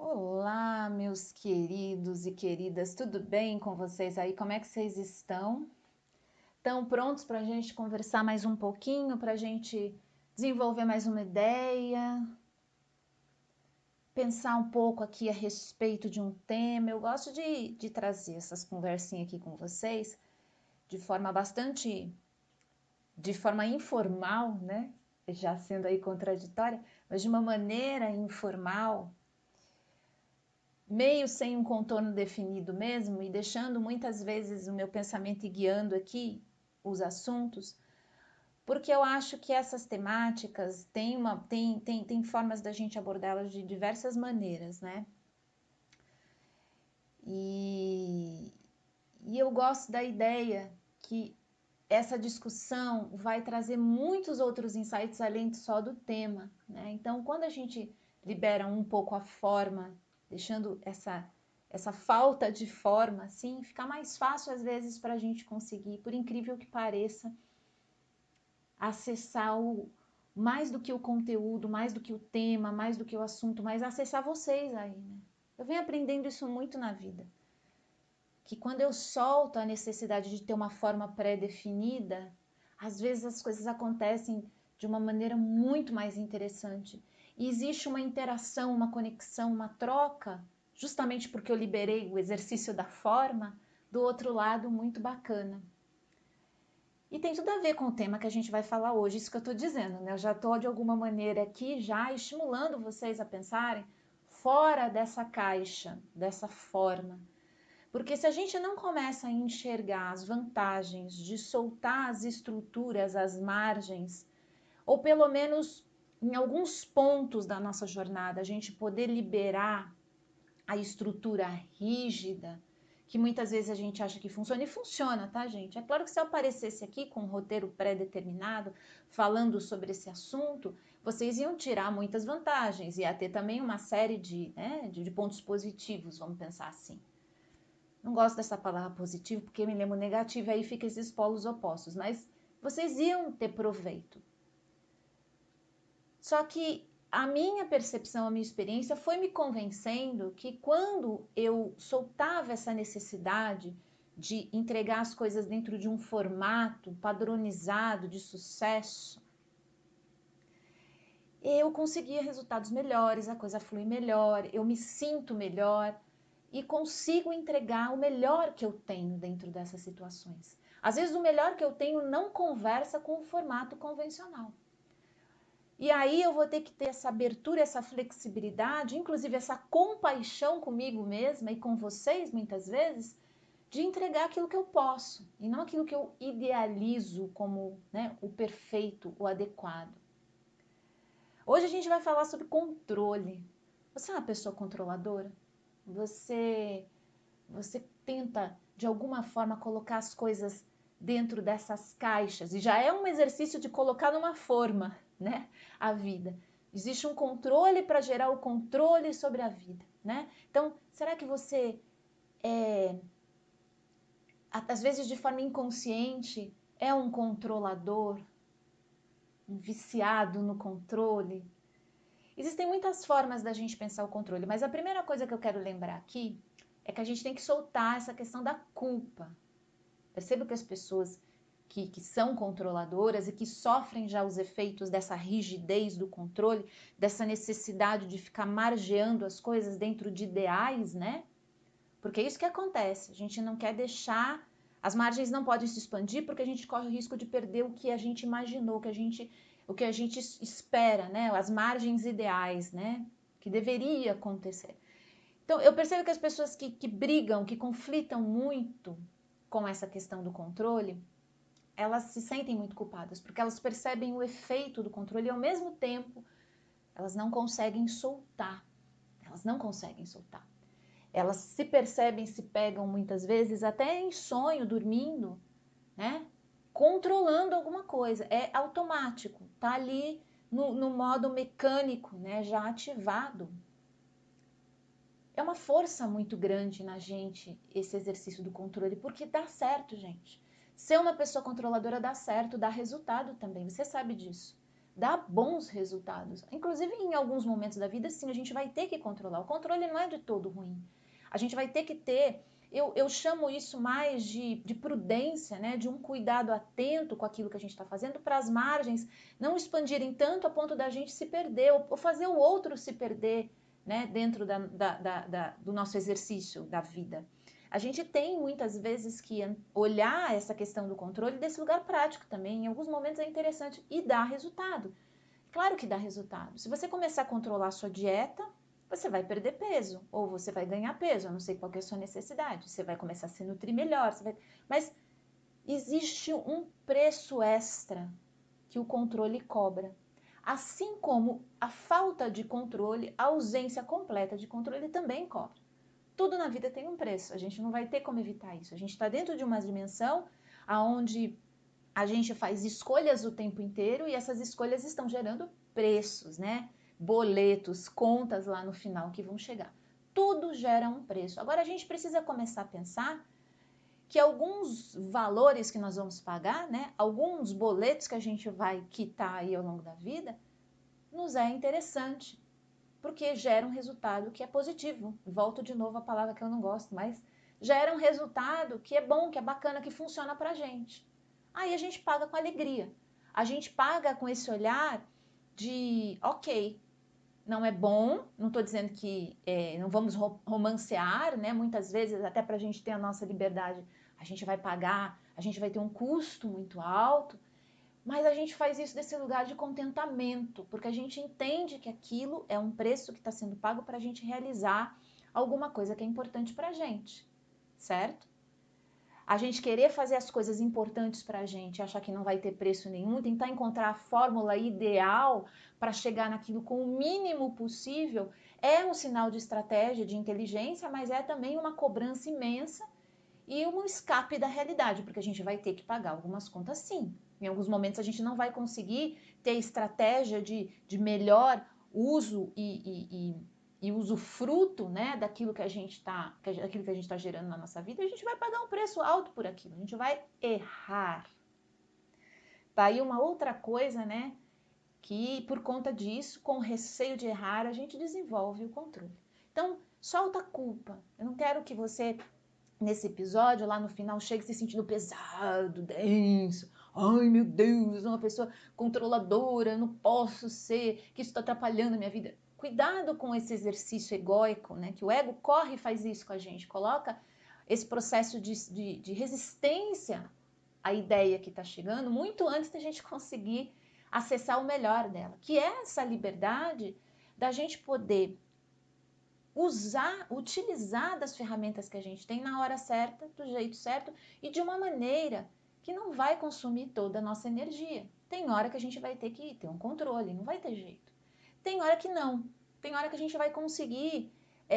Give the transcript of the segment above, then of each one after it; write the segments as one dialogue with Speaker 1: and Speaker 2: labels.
Speaker 1: Olá, meus queridos e queridas, tudo bem com vocês aí? Como é que vocês estão? Estão prontos para a gente conversar mais um pouquinho, para a gente desenvolver mais uma ideia, pensar um pouco aqui a respeito de um tema? Eu gosto de trazer essas conversinhas aqui com vocês de forma de forma informal, né? Já sendo aí contraditória, mas de uma maneira informal, meio sem um contorno definido mesmo, e deixando muitas vezes o meu pensamento e guiando aqui os assuntos, porque eu acho que essas temáticas têm formas da gente abordá-las de diversas maneiras, né? E, e eu gosto da ideia que essa discussão vai trazer muitos outros insights além só do tema, né? Então, quando a gente libera um pouco a forma, deixando essa falta de forma, assim, fica mais fácil às vezes para a gente conseguir, por incrível que pareça, acessar mais do que o conteúdo, mais do que o tema, mais do que o assunto, mas acessar vocês aí, né? Eu venho aprendendo isso muito na vida, que quando eu solto a necessidade de ter uma forma pré-definida, às vezes as coisas acontecem de uma maneira muito mais interessante. E existe uma interação, uma conexão, uma troca, justamente porque eu liberei o exercício da forma, do outro lado muito bacana. E tem tudo a ver com o tema que a gente vai falar hoje, isso que eu estou dizendo, né? Eu já estou de alguma maneira aqui já estimulando vocês a pensarem fora dessa caixa, dessa forma. Porque se a gente não começa a enxergar as vantagens de soltar as estruturas, as margens, ou pelo menos em alguns pontos da nossa jornada, a gente poder liberar a estrutura rígida, que muitas vezes a gente acha que funciona, e funciona, tá, gente? É claro que se eu aparecesse aqui com um roteiro pré-determinado, falando sobre esse assunto, vocês iam tirar muitas vantagens, ia ter também uma série de pontos positivos, vamos pensar assim. Não gosto dessa palavra positivo porque me lembro negativo, aí fica esses polos opostos, mas vocês iam ter proveito. Só que a minha percepção, a minha experiência foi me convencendo que quando eu soltava essa necessidade de entregar as coisas dentro de um formato padronizado de sucesso, eu conseguia resultados melhores, a coisa flui melhor, eu me sinto melhor e consigo entregar o melhor que eu tenho dentro dessas situações. Às vezes o melhor que eu tenho não conversa com o formato convencional. E aí eu vou ter que ter essa abertura, essa flexibilidade, inclusive essa compaixão comigo mesma e com vocês muitas vezes, de entregar aquilo que eu posso e não aquilo que eu idealizo como, né, o perfeito, o adequado. Hoje a gente vai falar sobre controle. Você é uma pessoa controladora? Você tenta de alguma forma colocar as coisas dentro dessas caixas e já é um exercício de colocar numa forma, né, a vida. Existe um controle para gerar o controle sobre a vida, né? Então, será que você às vezes de forma inconsciente é um controlador, um viciado no controle? Existem muitas formas da gente pensar o controle, mas a primeira coisa que eu quero lembrar aqui é que a gente tem que soltar essa questão da culpa. Percebo que as pessoas que são controladoras e que sofrem já os efeitos dessa rigidez do controle, dessa necessidade de ficar margeando as coisas dentro de ideais, né? Porque é isso que acontece, a gente não quer deixar, as margens não podem se expandir porque a gente corre o risco de perder o que a gente imaginou, o que a gente espera, né? As margens ideais, né? Que deveria acontecer. Então, eu percebo que as pessoas que brigam, que conflitam muito com essa questão do controle, elas se sentem muito culpadas, porque elas percebem o efeito do controle e, ao mesmo tempo, elas não conseguem soltar. Elas não conseguem soltar. Elas se percebem, se pegam muitas vezes, até em sonho, dormindo, né? Controlando alguma coisa. É automático, tá ali no modo mecânico, né? Já ativado. É uma força muito grande na gente esse exercício do controle, porque dá certo, gente. Ser uma pessoa controladora dá certo, dá resultado também, você sabe disso. dá bons resultados. Inclusive, em alguns momentos da vida, sim, a gente vai ter que controlar. O controle não é de todo ruim. A gente vai ter que ter, eu chamo isso mais de prudência, né? De um cuidado atento com aquilo que a gente está fazendo, para as margens não expandirem tanto a ponto da gente se perder, ou fazer o outro se perder, né? Dentro do nosso exercício da vida. A gente tem muitas vezes que olhar essa questão do controle desse lugar prático também. Em alguns momentos é interessante e dá resultado. Claro que dá resultado. Se você começar a controlar a sua dieta, você vai perder peso ou você vai ganhar peso. Eu não sei qual que é a sua necessidade. Você vai começar a se nutrir melhor. Mas existe um preço extra que o controle cobra. Assim como a falta de controle, a ausência completa de controle também cobra. Tudo na vida tem um preço, a gente não vai ter como evitar isso. A gente está dentro de uma dimensão onde a gente faz escolhas o tempo inteiro e essas escolhas estão gerando preços, né? Boletos, contas lá no final que vão chegar. Tudo gera um preço. Agora a gente precisa começar a pensar que alguns valores que nós vamos pagar, né? Alguns boletos que a gente vai quitar aí ao longo da vida, nos é interessante, porque gera um resultado que é positivo. Volto de novo à palavra que eu não gosto, mas gera um resultado que é bom, que é bacana, que funciona pra gente. Aí a gente paga com alegria. A gente paga com esse olhar de, ok, não é bom, não estou dizendo que não vamos romancear, né? Muitas vezes, até para a gente ter a nossa liberdade, a gente vai pagar, a gente vai ter um custo muito alto, mas a gente faz isso desse lugar de contentamento, porque a gente entende que aquilo é um preço que está sendo pago para a gente realizar alguma coisa que é importante para a gente, certo? A gente querer fazer as coisas importantes para a gente, achar que não vai ter preço nenhum, tentar encontrar a fórmula ideal para chegar naquilo com o mínimo possível, é um sinal de estratégia, de inteligência, mas é também uma cobrança imensa e um escape da realidade, porque a gente vai ter que pagar algumas contas sim. Em alguns momentos a gente não vai conseguir ter estratégia de melhor uso e usufruto, né, daquilo que a gente está gerando na nossa vida, e a gente vai pagar um preço alto por aquilo, a gente vai errar. Tá aí uma outra coisa, né, que por conta disso, com receio de errar, a gente desenvolve o controle. Então, solta a culpa. Eu não quero que você nesse episódio, lá no final, chega se sentindo pesado, denso. Ai, meu Deus, eu sou uma pessoa controladora, eu não posso ser, que isso está atrapalhando a minha vida. Cuidado com esse exercício egóico, né? Que o ego corre e faz isso com a gente, coloca esse processo de resistência à ideia que está chegando muito antes da gente conseguir acessar o melhor dela, que é essa liberdade da gente poder utilizar das ferramentas que a gente tem na hora certa, do jeito certo e de uma maneira que não vai consumir toda a nossa energia. Tem hora que a gente vai ter que ter um controle, não vai ter jeito. Tem hora que não. Tem hora que a gente vai conseguir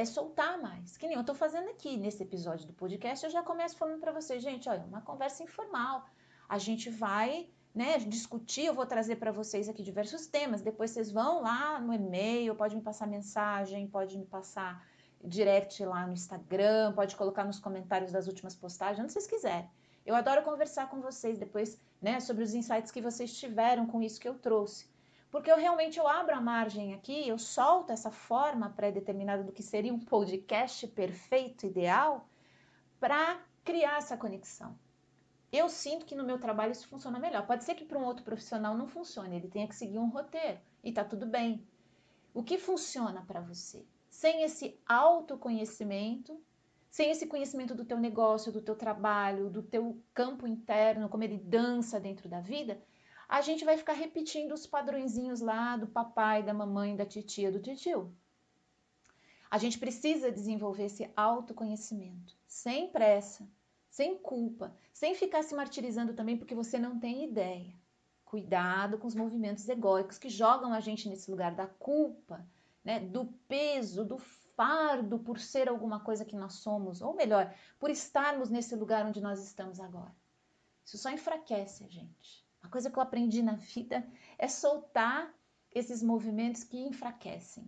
Speaker 1: soltar mais. Que nem eu estou fazendo aqui nesse episódio do podcast, eu já começo falando para vocês, gente, olha, uma conversa informal. A gente vai, né, discutir, eu vou trazer para vocês aqui diversos temas, depois vocês vão lá no e-mail, pode me passar mensagem, pode me passar direct lá no Instagram, pode colocar nos comentários das últimas postagens, onde vocês quiserem. Eu adoro conversar com vocês depois, né, sobre os insights que vocês tiveram com isso que eu trouxe. Porque eu abro a margem aqui, eu solto essa forma pré-determinada do que seria um podcast perfeito, ideal, para criar essa conexão. Eu sinto que no meu trabalho isso funciona melhor. Pode ser que para um outro profissional não funcione, ele tenha que seguir um roteiro e tá tudo bem. O que funciona para você? Sem esse autoconhecimento, sem esse conhecimento do teu negócio, do teu trabalho, do teu campo interno, como ele dança dentro da vida, a gente vai ficar repetindo os padrõezinhos lá do papai, da mamãe, da titia, do titio. A gente precisa desenvolver esse autoconhecimento, sem pressa, sem culpa, sem ficar se martirizando também porque você não tem ideia. Cuidado com os movimentos egóicos que jogam a gente nesse lugar da culpa, né, do peso, do fardo por ser alguma coisa que nós somos, ou melhor, por estarmos nesse lugar onde nós estamos agora. Isso só enfraquece a gente. Uma coisa que eu aprendi na vida é soltar esses movimentos que enfraquecem.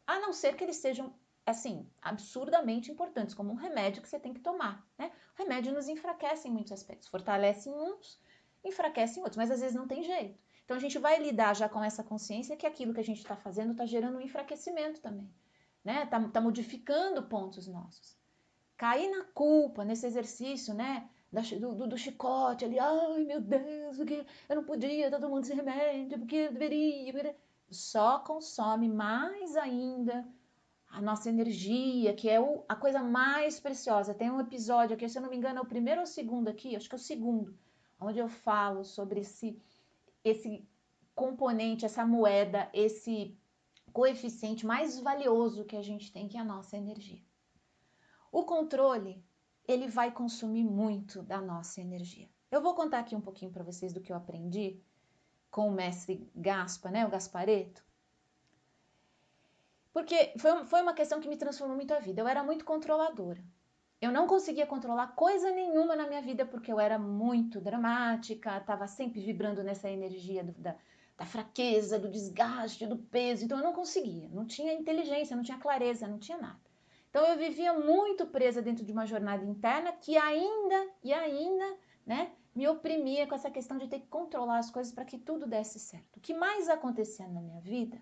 Speaker 1: A não ser que eles sejam, assim, absurdamente importantes, como um remédio que você tem que tomar, né? O remédio nos enfraquece em muitos aspectos, fortalece em uns, enfraquece em outros, mas às vezes não tem jeito. Então a gente vai lidar já com essa consciência que aquilo que a gente está fazendo está gerando um enfraquecimento também, né? Tá modificando pontos nossos. Cair na culpa nesse exercício, né? Do chicote ali, ai meu Deus, porque eu não podia todo mundo esse remédio, porque eu deveria. Só consome mais ainda a nossa energia, que é a coisa mais preciosa. Tem um episódio aqui, se eu não me engano, é o primeiro ou o segundo aqui, acho que é o segundo, onde eu falo sobre esse componente, essa moeda, esse coeficiente mais valioso que a gente tem, que é a nossa energia. O controle, ele vai consumir muito da nossa energia. Eu vou contar aqui um pouquinho para vocês do que eu aprendi com o mestre Gaspa, né, o Gaspareto. Porque foi uma questão que me transformou muito a vida. Eu era muito controladora. Eu não conseguia controlar coisa nenhuma na minha vida porque eu era muito dramática, estava sempre vibrando nessa energia da fraqueza, do desgaste, do peso. Então eu não conseguia, não tinha inteligência, não tinha clareza, não tinha nada. Então eu vivia muito presa dentro de uma jornada interna que ainda, né, me oprimia com essa questão de ter que controlar as coisas para que tudo desse certo. O que mais acontecia na minha vida,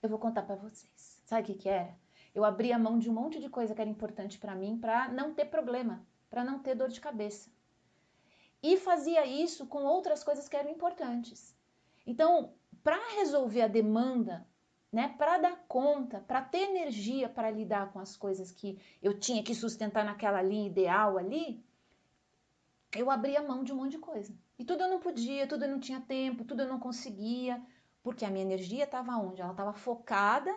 Speaker 1: eu vou contar para vocês. Sabe o que era? Eu abria mão de um monte de coisa que era importante para mim para não ter problema, para não ter dor de cabeça. E fazia isso com outras coisas que eram importantes. Então, para resolver a demanda, né, para dar conta, para ter energia para lidar com as coisas que eu tinha que sustentar naquela linha ideal ali, eu abria mão de um monte de coisa. E tudo eu não podia, tudo eu não tinha tempo, tudo eu não conseguia, porque a minha energia estava onde? Ela estava focada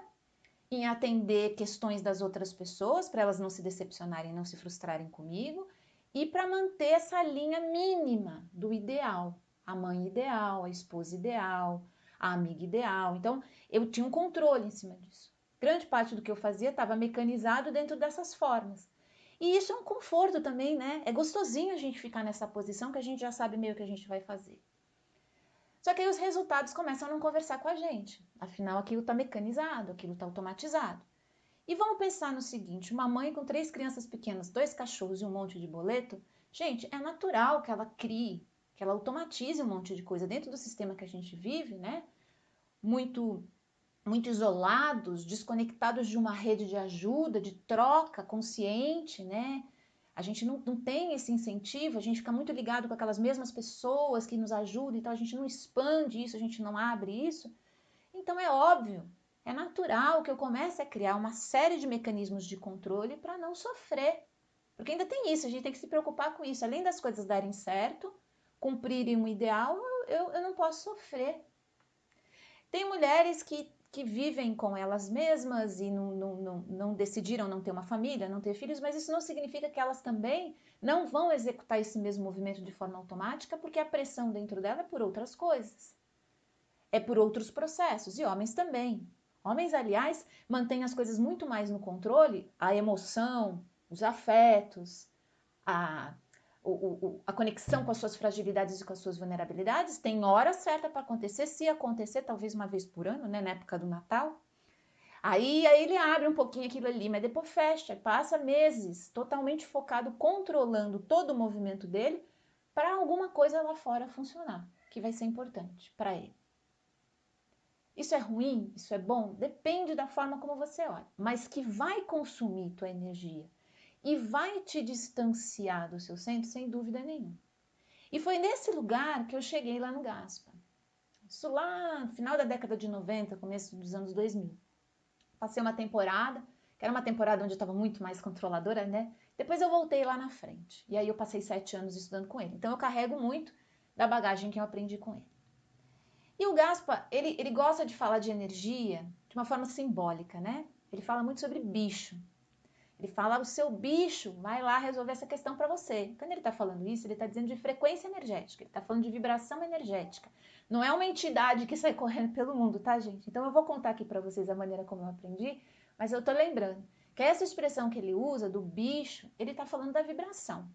Speaker 1: em atender questões das outras pessoas, para elas não se decepcionarem, não se frustrarem comigo, e para manter essa linha mínima do ideal, a mãe ideal, a esposa ideal, a amiga ideal. Então, eu tinha um controle em cima disso. Grande parte do que eu fazia estava mecanizado dentro dessas formas. E isso é um conforto também, né? É gostosinho a gente ficar nessa posição que a gente já sabe meio o que a gente vai fazer. Só que aí os resultados começam a não conversar com a gente. Afinal, aquilo está mecanizado, aquilo está automatizado. E vamos pensar no seguinte, uma mãe com 3 crianças pequenas, 2 cachorros e um monte de boleto, gente, é natural que ela crie, que ela automatize um monte de coisa dentro do sistema que a gente vive, né? Muito isolados, desconectados de uma rede de ajuda, de troca consciente, né? A gente não tem esse incentivo, a gente fica muito ligado com aquelas mesmas pessoas que nos ajudam, então a gente não expande isso, a gente não abre isso. Então é óbvio, é natural que eu comece a criar uma série de mecanismos de controle para não sofrer. Porque ainda tem isso, a gente tem que se preocupar com isso. Além das coisas darem certo, cumprirem um ideal, eu não posso sofrer. Tem mulheres que vivem com elas mesmas e não decidiram não ter uma família, não ter filhos, mas isso não significa que elas também não vão executar esse mesmo movimento de forma automática, porque a pressão dentro dela é por outras coisas, é por outros processos, e homens também. Homens, aliás, mantêm as coisas muito mais no controle, a emoção, os afetos, a a conexão com as suas fragilidades e com as suas vulnerabilidades, tem hora certa para acontecer, se acontecer, talvez uma vez por ano, né, na época do Natal. Aí ele abre um pouquinho aquilo ali, mas depois fecha, passa meses totalmente focado, controlando todo o movimento dele para alguma coisa lá fora funcionar, que vai ser importante para ele. Isso é ruim? Isso é bom? Depende da forma como você olha, mas que vai consumir tua energia e vai te distanciar do seu centro, sem dúvida nenhuma. E foi nesse lugar que eu cheguei lá no Gaspa. Isso lá no final da década de 90, começo dos anos 2000. Passei uma temporada, que era uma temporada onde eu estava muito mais controladora, né? Depois eu voltei lá na frente. E aí eu passei 7 anos estudando com ele. Então eu carrego muito da bagagem que eu aprendi com ele. E o Gaspa, ele gosta de falar de energia de uma forma simbólica, né? Ele fala muito sobre bicho. Ele fala, o seu bicho vai lá resolver essa questão para você. Quando ele está falando isso, ele está dizendo de frequência energética, ele está falando de vibração energética. Não é uma entidade que sai correndo pelo mundo, tá, gente? Então eu vou contar aqui para vocês a maneira como eu aprendi, mas eu tô lembrando que essa expressão que ele usa, do bicho, ele está falando da vibração.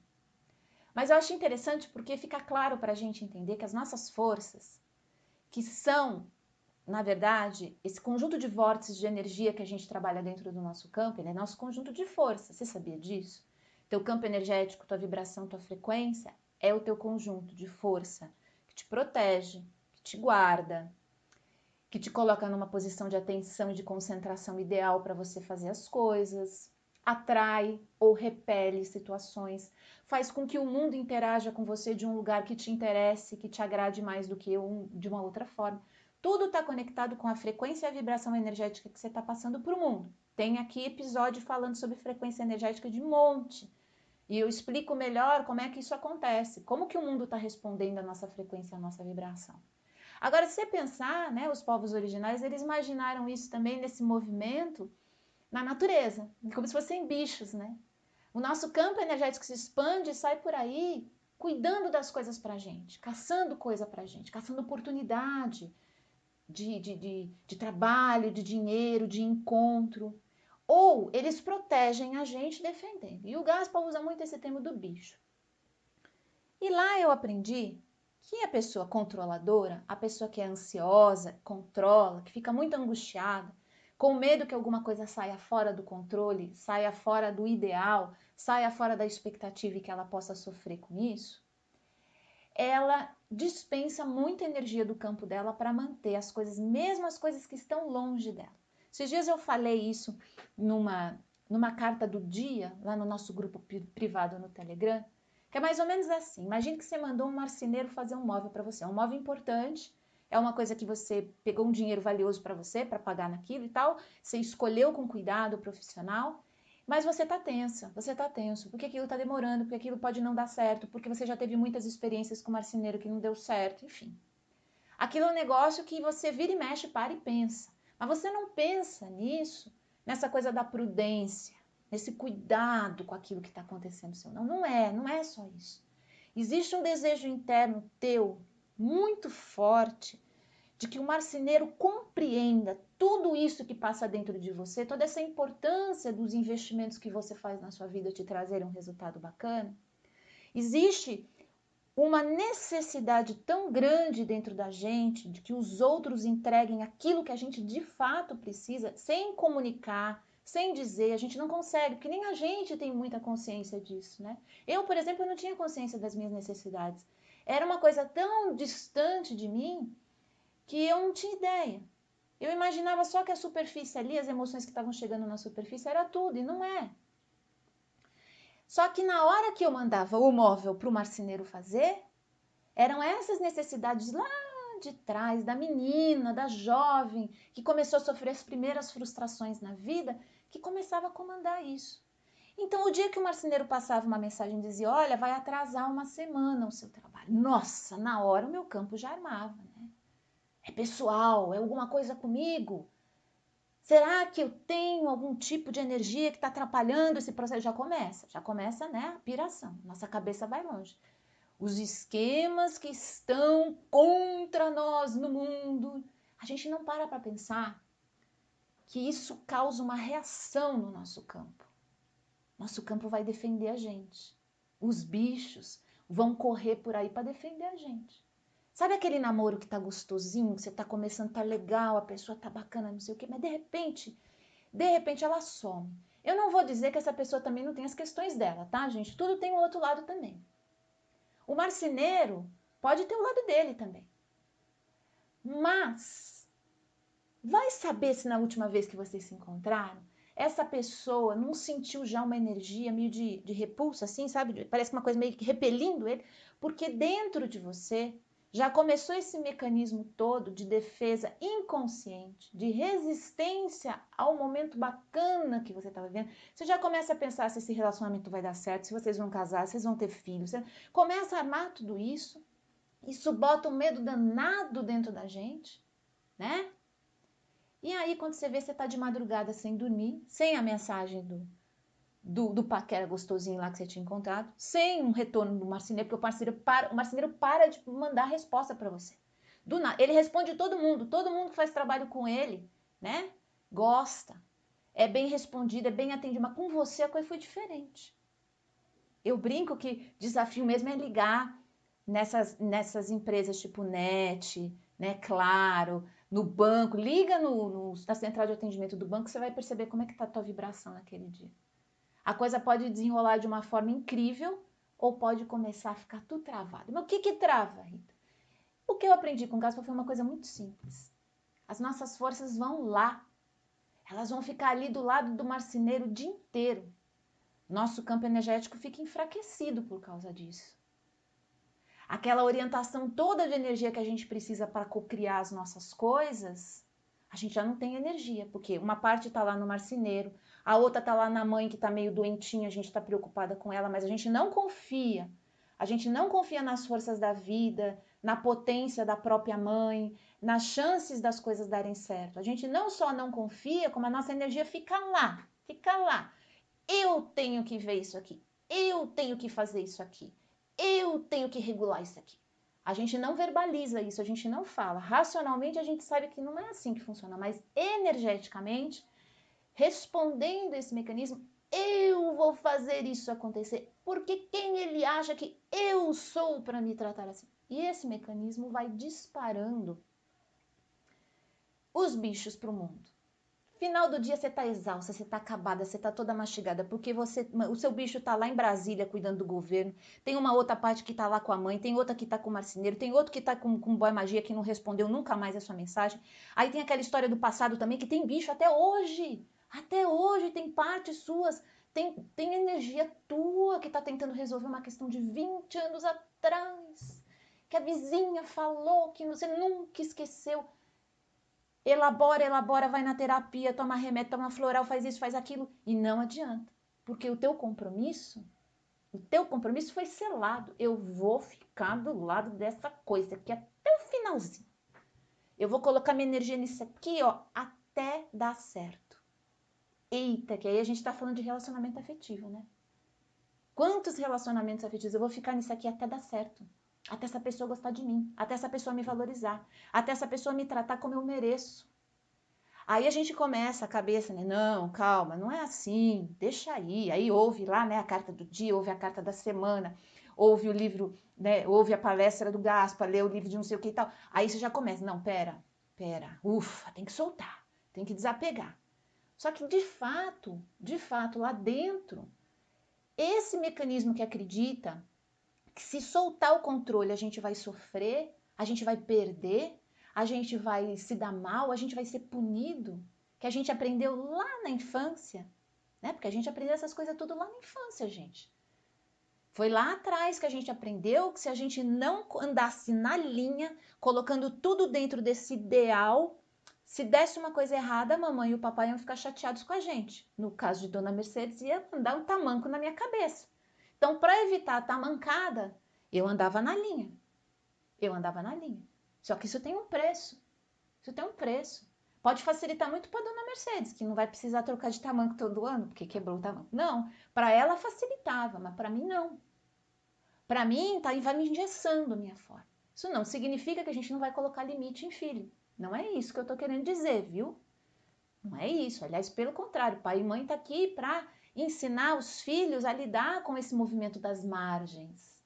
Speaker 1: Mas eu acho interessante porque fica claro para a gente entender que as nossas forças, que são na verdade, esse conjunto de vórtices de energia que a gente trabalha dentro do nosso campo, ele é nosso conjunto de força. Você sabia disso? Teu campo energético, tua vibração, tua frequência é o teu conjunto de força que te protege, que que te guarda, que te coloca numa posição de atenção e de concentração ideal para você fazer as coisas, atrai ou repele situações, faz com que o mundo interaja com você de um lugar que te interesse, que te agrade mais do que de uma outra forma. Tudo está conectado com a frequência e a vibração energética que você está passando para o mundo. Tem aqui episódio falando sobre frequência energética de monte. E eu explico melhor como é que isso acontece, como que o mundo está respondendo à nossa frequência, à nossa vibração. Agora, se você pensar, né, os povos originais, eles imaginaram isso também nesse movimento na natureza, como se fossem bichos, né? O nosso campo energético se expande e sai por aí cuidando das coisas pra gente, caçando coisa pra gente, caçando oportunidade de trabalho, de dinheiro, de encontro. Ou eles protegem a gente defendendo. E o Gaspar usa muito esse termo do bicho. E lá eu aprendi que a pessoa controladora, a pessoa que é ansiosa, controla, que fica muito angustiada, com medo que alguma coisa saia fora do controle, saia fora do ideal, saia fora da expectativa e que ela possa sofrer com isso, ela dispensa muita energia do campo dela para manter as coisas, mesmo as coisas que estão longe dela. Esses dias eu falei isso numa carta do dia, lá no nosso grupo privado no Telegram, que é mais ou menos assim. Imagine que você mandou um marceneiro fazer um móvel para você. É um móvel importante, é uma coisa que você pegou um dinheiro valioso para você, para pagar naquilo e tal, você escolheu com cuidado profissional, mas você tá tensa, você tá tenso, porque aquilo tá demorando, porque aquilo pode não dar certo, porque você já teve muitas experiências com marceneiro que não deu certo, enfim. Aquilo é um negócio que você vira e mexe, para e pensa. Mas você não pensa nisso, nessa coisa da prudência, nesse cuidado com aquilo que está acontecendo. Não, não é só isso. Existe um desejo interno teu, muito forte, de que o marceneiro compreenda tudo isso que passa dentro de você, toda essa importância dos investimentos que você faz na sua vida te trazerem um resultado bacana. Existe uma necessidade tão grande dentro da gente de que os outros entreguem aquilo que a gente de fato precisa, sem comunicar, sem dizer, a gente não consegue, porque nem a gente tem muita consciência disso, né? Eu, por exemplo, não tinha consciência das minhas necessidades. Era uma coisa tão distante de mim que eu não tinha ideia. Eu imaginava só que a superfície ali, as emoções que estavam chegando na superfície, era tudo, e não é. Só que na hora que eu mandava o móvel para o marceneiro fazer, eram essas necessidades lá de trás, da menina, da jovem, que começou a sofrer as primeiras frustrações na vida, que começava a comandar isso. Então, o dia que o marceneiro passava uma mensagem e dizia, olha, vai atrasar uma semana o seu trabalho. Nossa, na hora o meu campo já armava, né? É pessoal, é alguma coisa comigo? Será que eu tenho algum tipo de energia que está atrapalhando esse processo? Já começa, né, a piração. Nossa cabeça vai longe. Os esquemas que estão contra nós no mundo. A gente não para pensar que isso causa uma reação no nosso campo. Nosso campo vai defender a gente. Os bichos vão correr por aí para defender a gente. Sabe aquele namoro que tá gostosinho, que você tá começando, tá legal, a pessoa tá bacana, não sei o quê, mas de repente ela some. Eu não vou dizer que essa pessoa também não tem as questões dela, tá, gente? Tudo tem o outro lado também. O marceneiro pode ter o lado dele também. Mas vai saber se na última vez que vocês se encontraram, essa pessoa não sentiu já uma energia meio de repulsa, assim, sabe? Parece uma coisa meio que repelindo ele, porque dentro de você já começou esse mecanismo todo de defesa inconsciente, de resistência ao momento bacana que você está vivendo. Você já começa a pensar se esse relacionamento vai dar certo, se vocês vão casar, se vocês vão ter filhos. Você começa a armar tudo isso. Isso bota um medo danado dentro da gente, né? E aí, quando você vê, você tá de madrugada sem dormir, sem a mensagem do paquera gostosinho lá que você tinha encontrado, sem um retorno do marceneiro, porque o marceneiro para de mandar resposta para você. Do nada, ele responde todo mundo que faz trabalho com ele, né? Gosta, é bem respondido, é bem atendido, mas com você a coisa foi diferente. Eu brinco que desafio mesmo é ligar nessas empresas tipo NET, né, Claro, no banco, liga na central de atendimento do banco, você vai perceber como é que está a tua vibração naquele dia. A coisa pode desenrolar de uma forma incrível ou pode começar a ficar tudo travado. Mas o que trava, Rita? O que eu aprendi com Gaspar foi uma coisa muito simples. As nossas forças vão lá. Elas vão ficar ali do lado do marceneiro o dia inteiro. Nosso campo energético fica enfraquecido por causa disso. Aquela orientação toda de energia que a gente precisa para cocriar as nossas coisas, a gente já não tem energia, porque uma parte está lá no marceneiro, a outra está lá na mãe que está meio doentinha, a gente está preocupada com ela, mas a gente não confia. A gente não confia nas forças da vida, na potência da própria mãe, nas chances das coisas darem certo. A gente não só não confia, como a nossa energia fica lá, fica lá. Eu tenho que ver isso aqui, eu tenho que fazer isso aqui, eu tenho que regular isso aqui. A gente não verbaliza isso, a gente não fala. Racionalmente a gente sabe que não é assim que funciona, mas energeticamente, respondendo esse mecanismo, eu vou fazer isso acontecer, porque quem ele acha que eu sou para me tratar assim? E esse mecanismo vai disparando os bichos para o mundo. Final do dia você tá exausta, você tá acabada, você tá toda mastigada, porque o seu bicho tá lá em Brasília cuidando do governo, tem uma outra parte que tá lá com a mãe, tem outra que tá com o marceneiro, tem outro que tá com boy magia que não respondeu nunca mais a sua mensagem. Aí tem aquela história do passado também, que tem bicho até hoje tem partes suas, tem energia tua que tá tentando resolver uma questão de 20 anos atrás, que a vizinha falou, que você nunca esqueceu. Elabora, vai na terapia, toma remédio, toma floral, faz isso, faz aquilo, e não adianta, porque o teu compromisso foi selado. Eu vou ficar do lado dessa coisa aqui até o finalzinho. Eu vou colocar minha energia nisso aqui, ó, até dar certo. Eita, que aí a gente tá falando de relacionamento afetivo, né? Quantos relacionamentos afetivos eu vou ficar nisso aqui até dar certo? Até essa pessoa gostar de mim, até essa pessoa me valorizar, até essa pessoa me tratar como eu mereço. Aí a gente começa a cabeça, né? Não, calma, não é assim, deixa aí. Aí ouve lá, né, a carta do dia, ouve a carta da semana, ouve o livro, né, ouve a palestra do Gaspar, lê o livro de não sei o que e tal. Aí você já começa, não, pera, ufa, tem que soltar, tem que desapegar. Só que de fato, lá dentro, esse mecanismo que acredita que se soltar o controle a gente vai sofrer, a gente vai perder, a gente vai se dar mal, a gente vai ser punido, que a gente aprendeu lá na infância, né? Porque a gente aprendeu essas coisas tudo lá na infância, gente. Foi lá atrás que a gente aprendeu que se a gente não andasse na linha, colocando tudo dentro desse ideal, se desse uma coisa errada, a mamãe e o papai iam ficar chateados com a gente. No caso de Dona Mercedes, ia mandar um tamanco na minha cabeça. Então, para evitar a tamancada, eu andava na linha. Eu andava na linha. Só que isso tem um preço. Isso tem um preço. Pode facilitar muito para Dona Mercedes, que não vai precisar trocar de tamanco todo ano, porque quebrou o tamanco. Não, para ela facilitava, mas para mim não. Para mim, vai me engessando a minha forma. Isso não significa que a gente não vai colocar limite em filho. Não é isso que eu estou querendo dizer, viu? Não é isso. Aliás, pelo contrário, pai e mãe estão aqui para ensinar os filhos a lidar com esse movimento das margens.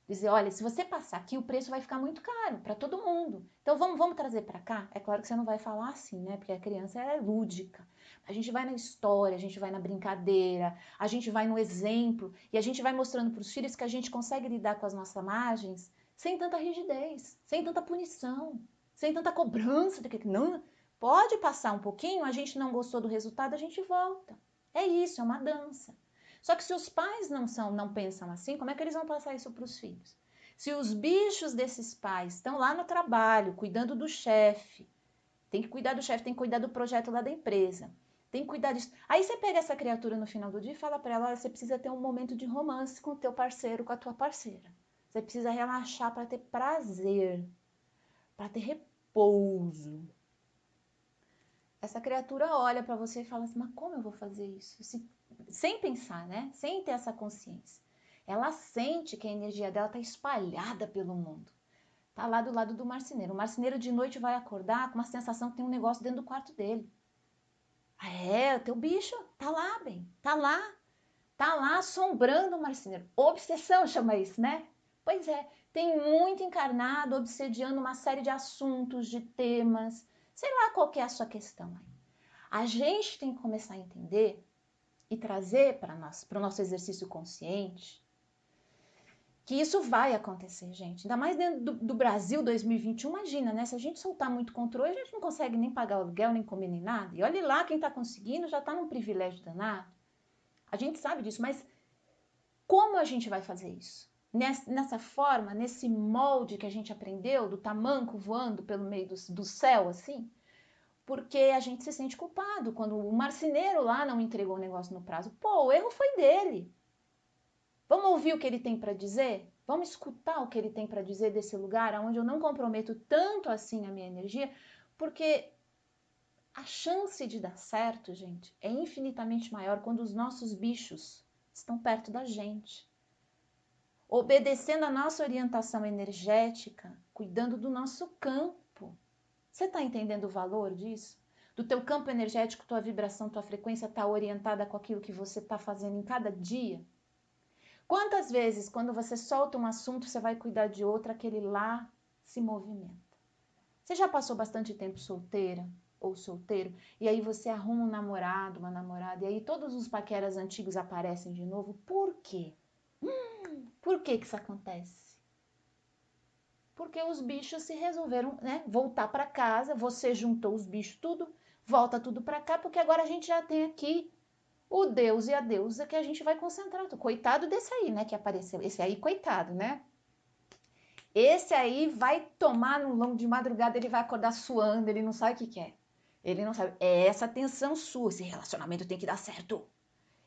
Speaker 1: Dizer, olha, se você passar aqui, o preço vai ficar muito caro para todo mundo. Então vamos trazer para cá? É claro que você não vai falar assim, né? Porque a criança é lúdica. A gente vai na história, a gente vai na brincadeira, a gente vai no exemplo e a gente vai mostrando para os filhos que a gente consegue lidar com as nossas margens sem tanta rigidez, sem tanta punição, sem tanta cobrança de que não pode passar um pouquinho, a gente não gostou do resultado, a gente volta. É isso, é uma dança. Só que se os pais não pensam assim, como é que eles vão passar isso para os filhos? Se os bichos desses pais estão lá no trabalho, cuidando do chefe, tem que cuidar do chefe, tem que cuidar do projeto lá da empresa, tem que cuidar disso. Aí você pega essa criatura no final do dia e fala para ela, olha, você precisa ter um momento de romance com o teu parceiro, com a tua parceira. Você precisa relaxar para ter prazer, para ter repouso. Essa criatura olha para você e fala assim, mas como eu vou fazer isso? Sem pensar, né? Sem ter essa consciência. Ela sente que a energia dela está espalhada pelo mundo. Tá lá do lado do marceneiro. O marceneiro de noite vai acordar com uma sensação que tem um negócio dentro do quarto dele. O teu bicho tá lá, bem. Tá lá assombrando o marceneiro. Obsessão chama isso, né? Pois é, tem muito encarnado obsediando uma série de assuntos, de temas. Sei lá qual que é a sua questão aí. A gente tem que começar a entender e trazer para o nosso exercício consciente que isso vai acontecer, gente. Ainda mais dentro do Brasil 2021, imagina, né? Se a gente soltar muito controle, a gente não consegue nem pagar o aluguel, nem comer, nem nada. E olha lá, quem está conseguindo já está num privilégio danado. A gente sabe disso, mas como a gente vai fazer isso? Nessa forma, nesse molde que a gente aprendeu, do tamanco voando pelo meio do céu, assim? Porque a gente se sente culpado quando o marceneiro lá não entregou o negócio no prazo. Pô, o erro foi dele. Vamos ouvir o que ele tem para dizer? Vamos escutar o que ele tem para dizer desse lugar onde eu não comprometo tanto assim a minha energia, porque a chance de dar certo, gente, é infinitamente maior quando os nossos bichos estão perto da gente, obedecendo a nossa orientação energética, cuidando do nosso campo. Você está entendendo o valor disso? Do teu campo energético, tua vibração, tua frequência está orientada com aquilo que você está fazendo em cada dia? Quantas vezes, quando você solta um assunto, você vai cuidar de outro, aquele lá se movimenta? Você já passou bastante tempo solteira ou solteiro, e aí você arruma um namorado, uma namorada, e aí todos os paqueras antigos aparecem de novo? Por quê? Por que que isso acontece? Porque os bichos se resolveram, né, voltar para casa, você juntou os bichos tudo, volta tudo para cá, porque agora a gente já tem aqui o deus e a deusa que a gente vai concentrar. Coitado desse aí, né, que apareceu. Esse aí, coitado, né? Esse aí vai tomar no longo de madrugada, ele vai acordar suando, ele não sabe o que quer. Ele não sabe. É essa tensão sua, esse relacionamento tem que dar certo.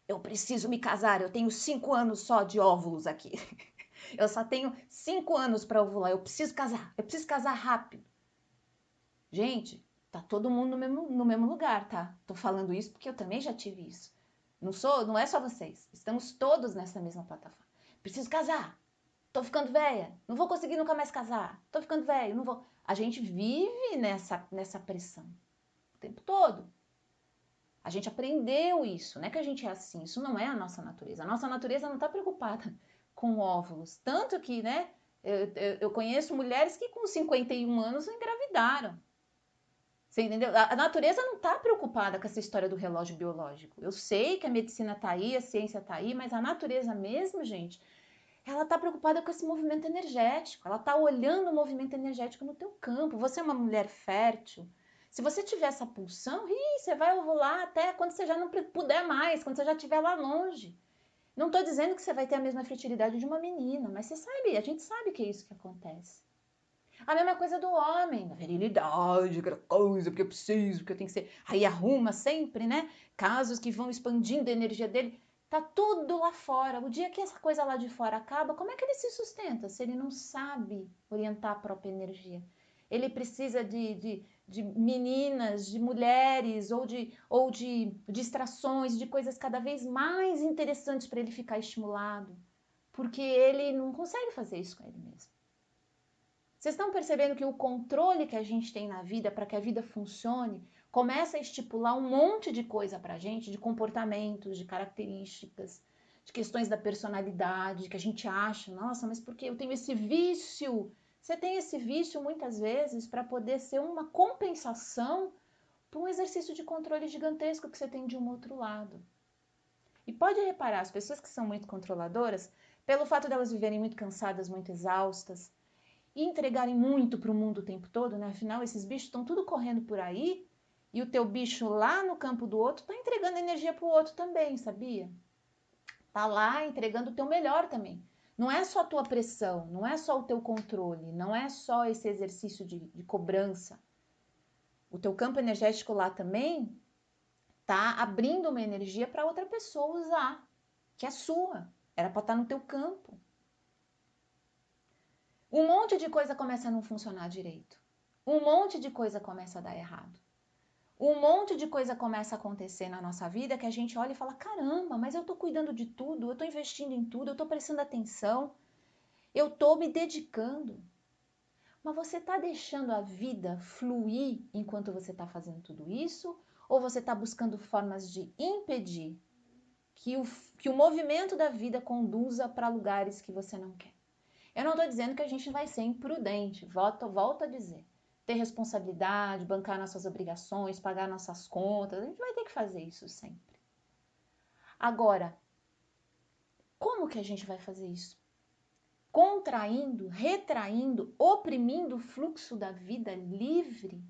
Speaker 1: Eu preciso me casar, eu tenho 5 anos só de óvulos aqui. Eu só tenho 5 anos para ovular, eu preciso casar rápido. Gente, tá todo mundo no mesmo lugar, tá? Tô falando isso porque eu também já tive isso. Não é só vocês. Estamos todos nessa mesma plataforma. Preciso casar. Tô ficando velha. Não vou conseguir nunca mais casar. Tô ficando velho, não vou. A gente vive nessa pressão o tempo todo. A gente aprendeu isso, não é que a gente é assim, isso não é a nossa natureza. A nossa natureza não está preocupada com óvulos. Tanto que, né, eu conheço mulheres que com 51 anos engravidaram. Você entendeu? A natureza não está preocupada com essa história do relógio biológico. Eu sei que a medicina está aí, a ciência está aí, mas a natureza mesmo, gente, ela está preocupada com esse movimento energético. Ela está olhando o movimento energético no teu campo. Você é uma mulher fértil. Se você tiver essa pulsão, você vai ovular até quando você já não puder mais, quando você já estiver lá longe. Não estou dizendo que você vai ter a mesma fertilidade de uma menina, mas você sabe, a gente sabe que é isso que acontece. A mesma coisa do homem, a virilidade, aquela coisa, porque eu preciso, porque eu tenho que ser. Aí arruma sempre, né? Casos que vão expandindo a energia dele. Tá tudo lá fora. O dia que essa coisa lá de fora acaba, como é que ele se sustenta se ele não sabe orientar a própria energia? Ele precisa de meninas, de mulheres ou de distrações, de coisas cada vez mais interessantes para ele ficar estimulado, porque ele não consegue fazer isso com ele mesmo. Vocês estão percebendo que o controle que a gente tem na vida para que a vida funcione começa a estipular um monte de coisa para a gente, de comportamentos, de características, de questões da personalidade, que a gente acha, nossa, mas por que eu tenho esse vício? Você tem esse vício muitas vezes para poder ser uma compensação para um exercício de controle gigantesco que você tem de um outro lado. E pode reparar, as pessoas que são muito controladoras, pelo fato delas viverem muito cansadas, muito exaustas, e entregarem muito para o mundo o tempo todo, né? Afinal, esses bichos estão tudo correndo por aí e o teu bicho lá no campo do outro está entregando energia para o outro também, sabia? Tá lá entregando o teu melhor também. Não é só a tua pressão, não é só o teu controle, não é só esse exercício de cobrança. O teu campo energético lá também tá abrindo uma energia para outra pessoa usar, que é sua. Era para estar no teu campo. Um monte de coisa começa a não funcionar direito. Um monte de coisa começa a dar errado. Um monte de coisa começa a acontecer na nossa vida que a gente olha e fala: caramba, mas eu estou cuidando de tudo, eu estou investindo em tudo, eu estou prestando atenção, eu estou me dedicando. Mas você está deixando a vida fluir enquanto você está fazendo tudo isso? Ou você está buscando formas de impedir que o movimento da vida conduza para lugares que você não quer? Eu não estou dizendo que a gente vai ser imprudente, volto a dizer. Ter responsabilidade, bancar nossas obrigações, pagar nossas contas, a gente vai ter que fazer isso sempre. Agora, como que a gente vai fazer isso? contraindo, retraindo, oprimindo o fluxo da vida livre.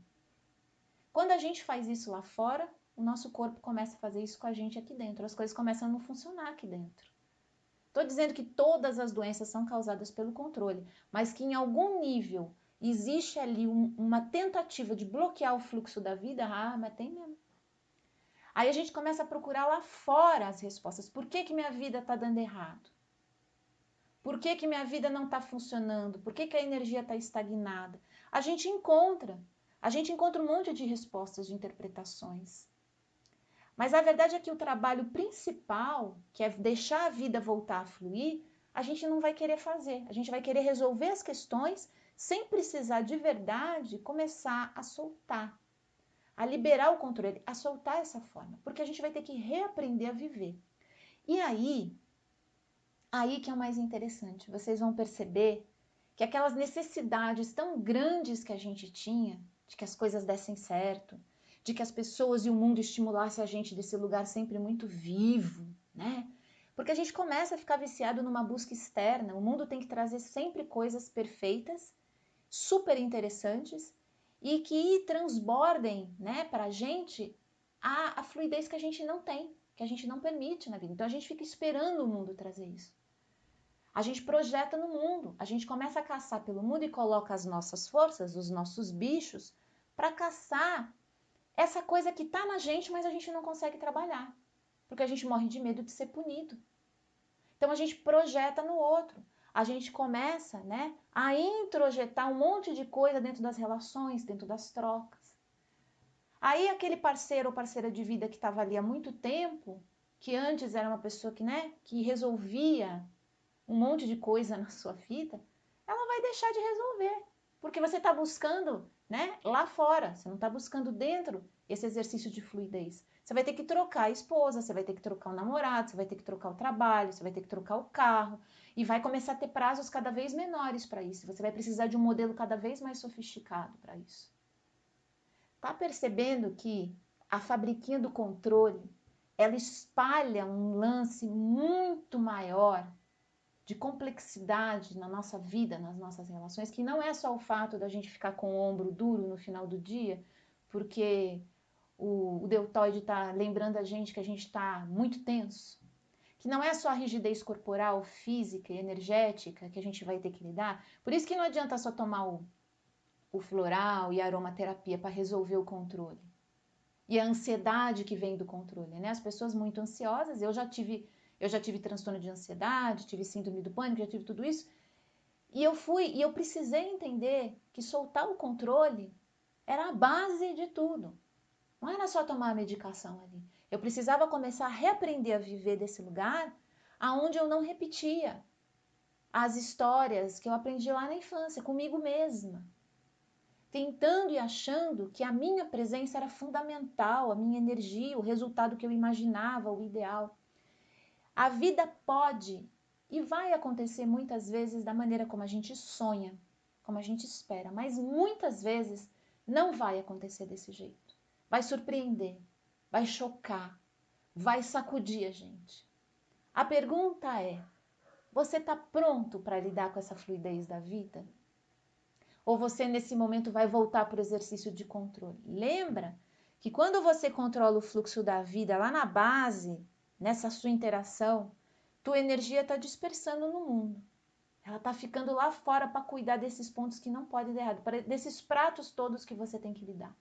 Speaker 1: Quando a gente faz isso lá fora, o nosso corpo começa a fazer isso com a gente aqui dentro. As coisas começam a não funcionar aqui dentro. Estou dizendo que todas as doenças são causadas pelo controle, mas que em algum nível existe ali uma tentativa de bloquear o fluxo da vida. Ah, mas tem mesmo. Aí a gente começa a procurar lá fora as respostas. Por que que minha vida está dando errado? Por que que minha vida não está funcionando? Por que que a energia está estagnada? A gente encontra um monte de respostas, de interpretações. Mas a verdade é que o trabalho principal, que é deixar a vida voltar a fluir, a gente não vai querer fazer. A gente vai querer resolver as questões sem precisar de verdade começar a soltar, a liberar o controle, a soltar essa forma. Porque a gente vai ter que reaprender a viver. E aí que é o mais interessante. Vocês vão perceber que aquelas necessidades tão grandes que a gente tinha, de que as coisas dessem certo, de que as pessoas e o mundo estimulassem a gente desse lugar sempre muito vivo, né? Porque a gente começa a ficar viciado numa busca externa. O mundo tem que trazer sempre coisas perfeitas, super interessantes e que transbordem, né, para a gente a fluidez que a gente não tem, que a gente não permite na vida. Então a gente fica esperando o mundo trazer isso. A gente projeta no mundo, a gente começa a caçar pelo mundo e coloca as nossas forças, os nossos bichos, para caçar essa coisa que está na gente, mas a gente não consegue trabalhar, porque a gente morre de medo de ser punido. Então a gente projeta no outro, a gente começa, né, a introjetar um monte de coisa dentro das relações, dentro das trocas. Aí aquele parceiro ou parceira de vida que estava ali há muito tempo, que antes era uma pessoa que, né, que resolvia um monte de coisa na sua vida, ela vai deixar de resolver, porque você está buscando, né, lá fora, você não está buscando dentro esse exercício de fluidez. Você vai ter que trocar a esposa, você vai ter que trocar o namorado, você vai ter que trocar o trabalho, você vai ter que trocar o carro, e vai começar a ter prazos cada vez menores para isso. Você vai precisar de um modelo cada vez mais sofisticado para isso. Tá percebendo que a fabriquinha do controle, ela espalha um lance muito maior de complexidade na nossa vida, nas nossas relações, que não é só o fato da gente ficar com o ombro duro no final do dia, porque o deltoide está lembrando a gente que a gente está muito tenso, que não é só a rigidez corporal, física e energética que a gente vai ter que lidar. Por isso que não adianta só tomar o floral e a aromaterapia para resolver o controle. E a ansiedade que vem do controle, né? As pessoas muito ansiosas, eu já tive transtorno de ansiedade, tive síndrome do pânico, já tive tudo isso. E eu precisei entender que soltar o controle era a base de tudo. Não era só tomar a medicação ali. Eu precisava começar a reaprender a viver desse lugar aonde eu não repetia as histórias que eu aprendi lá na infância, comigo mesma. Tentando e achando que a minha presença era fundamental, a minha energia, o resultado que eu imaginava, o ideal. A vida pode e vai acontecer muitas vezes da maneira como a gente sonha, como a gente espera, mas muitas vezes não vai acontecer desse jeito. Vai surpreender, vai chocar, vai sacudir a gente. A pergunta é: você está pronto para lidar com essa fluidez da vida? Ou você nesse momento vai voltar para o exercício de controle? Lembra que quando você controla o fluxo da vida lá na base, nessa sua interação, tua energia está dispersando no mundo. Ela está ficando lá fora para cuidar desses pontos que não podem dar errado, desses pratos todos que você tem que lidar.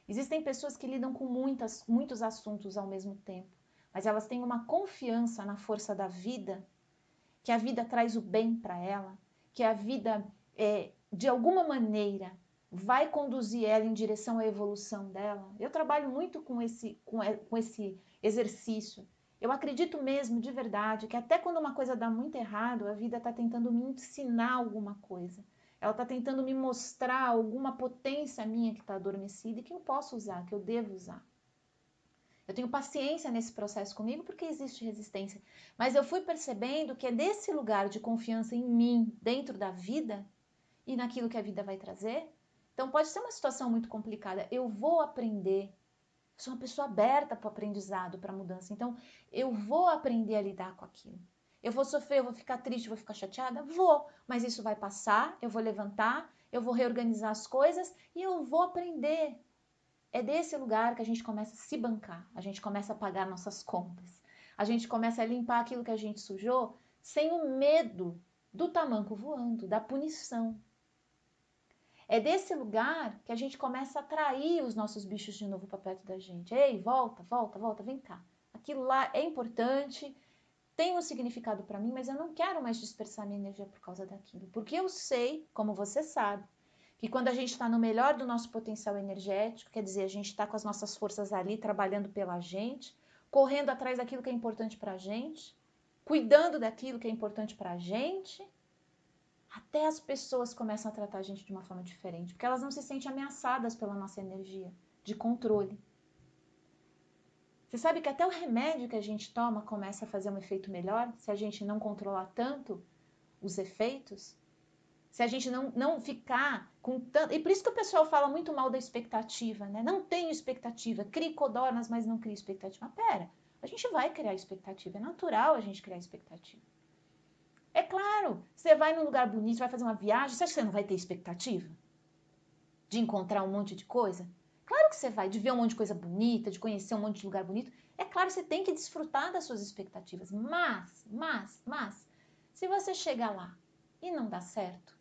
Speaker 1: Existem pessoas que lidam com muitos assuntos ao mesmo tempo, mas elas têm uma confiança na força da vida, que a vida traz o bem para ela, que a vida, de alguma maneira, vai conduzir ela em direção à evolução dela. Eu trabalho muito com esse exercício. Eu acredito mesmo, de verdade, que até quando uma coisa dá muito errado, a vida está tentando me ensinar alguma coisa. Ela está tentando me mostrar alguma potência minha que está adormecida e que eu posso usar, que eu devo usar. Eu tenho paciência nesse processo comigo porque existe resistência. Mas eu fui percebendo que é desse lugar de confiança em mim, dentro da vida e naquilo que a vida vai trazer. Então pode ser uma situação muito complicada. Eu vou aprender. Eu sou uma pessoa aberta para o aprendizado, para a mudança. Então eu vou aprender a lidar com aquilo. Eu vou sofrer, eu vou ficar triste, eu vou ficar chateada? Vou, mas isso vai passar, eu vou levantar, eu vou reorganizar as coisas e eu vou aprender. É desse lugar que a gente começa a se bancar, a gente começa a pagar nossas contas, a gente começa a limpar aquilo que a gente sujou sem o medo do tamanco voando, da punição. É desse lugar que a gente começa a atrair os nossos bichos de novo para perto da gente. Ei, volta, volta, volta, vem cá. Aquilo lá é importante, tem um significado para mim, mas eu não quero mais dispersar minha energia por causa daquilo. Porque eu sei, como você sabe, que quando a gente está no melhor do nosso potencial energético, quer dizer, a gente está com as nossas forças ali, trabalhando pela gente, correndo atrás daquilo que é importante para a gente, cuidando daquilo que é importante para a gente, até as pessoas começam a tratar a gente de uma forma diferente, porque elas não se sentem ameaçadas pela nossa energia de controle. Você sabe que até o remédio que a gente toma começa a fazer um efeito melhor se a gente não controlar tanto os efeitos? Se a gente não ficar com tanto... E por isso que o pessoal fala muito mal da expectativa, né? Não tenho expectativa, crie codornas, mas não crie expectativa. Mas pera, a gente vai criar expectativa, é natural a gente criar expectativa. É claro, você vai num lugar bonito, vai fazer uma viagem, você acha que você não vai ter expectativa? De encontrar um monte de coisa? Claro que você vai, de ver um monte de coisa bonita, de conhecer um monte de lugar bonito. É claro, você tem que desfrutar das suas expectativas. Mas, se você chegar lá e não dá certo,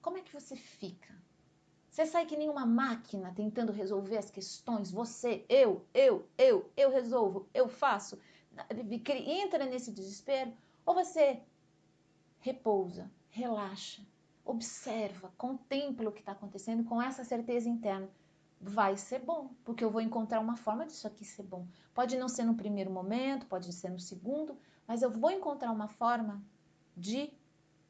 Speaker 1: como é que você fica? Você sai que nem uma máquina tentando resolver as questões. Você, eu resolvo, eu faço. Entra nesse desespero. Ou você repousa, relaxa, observa, contempla o que está acontecendo com essa certeza interna. Vai ser bom, porque eu vou encontrar uma forma disso aqui ser bom. Pode não ser no primeiro momento, pode ser no segundo, mas eu vou encontrar uma forma de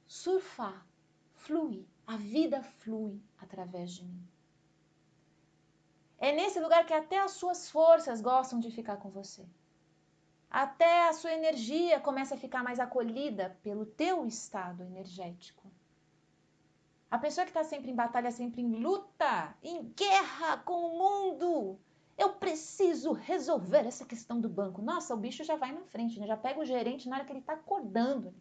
Speaker 1: surfar, fluir. A vida flui através de mim. É nesse lugar que até as suas forças gostam de ficar com você. Até a sua energia começa a ficar mais acolhida pelo teu estado energético. A pessoa que está sempre em batalha, sempre em luta, em guerra com o mundo. Eu preciso resolver essa questão do banco. Nossa, o bicho já vai na frente, né? Já pega o gerente na hora que ele está acordando.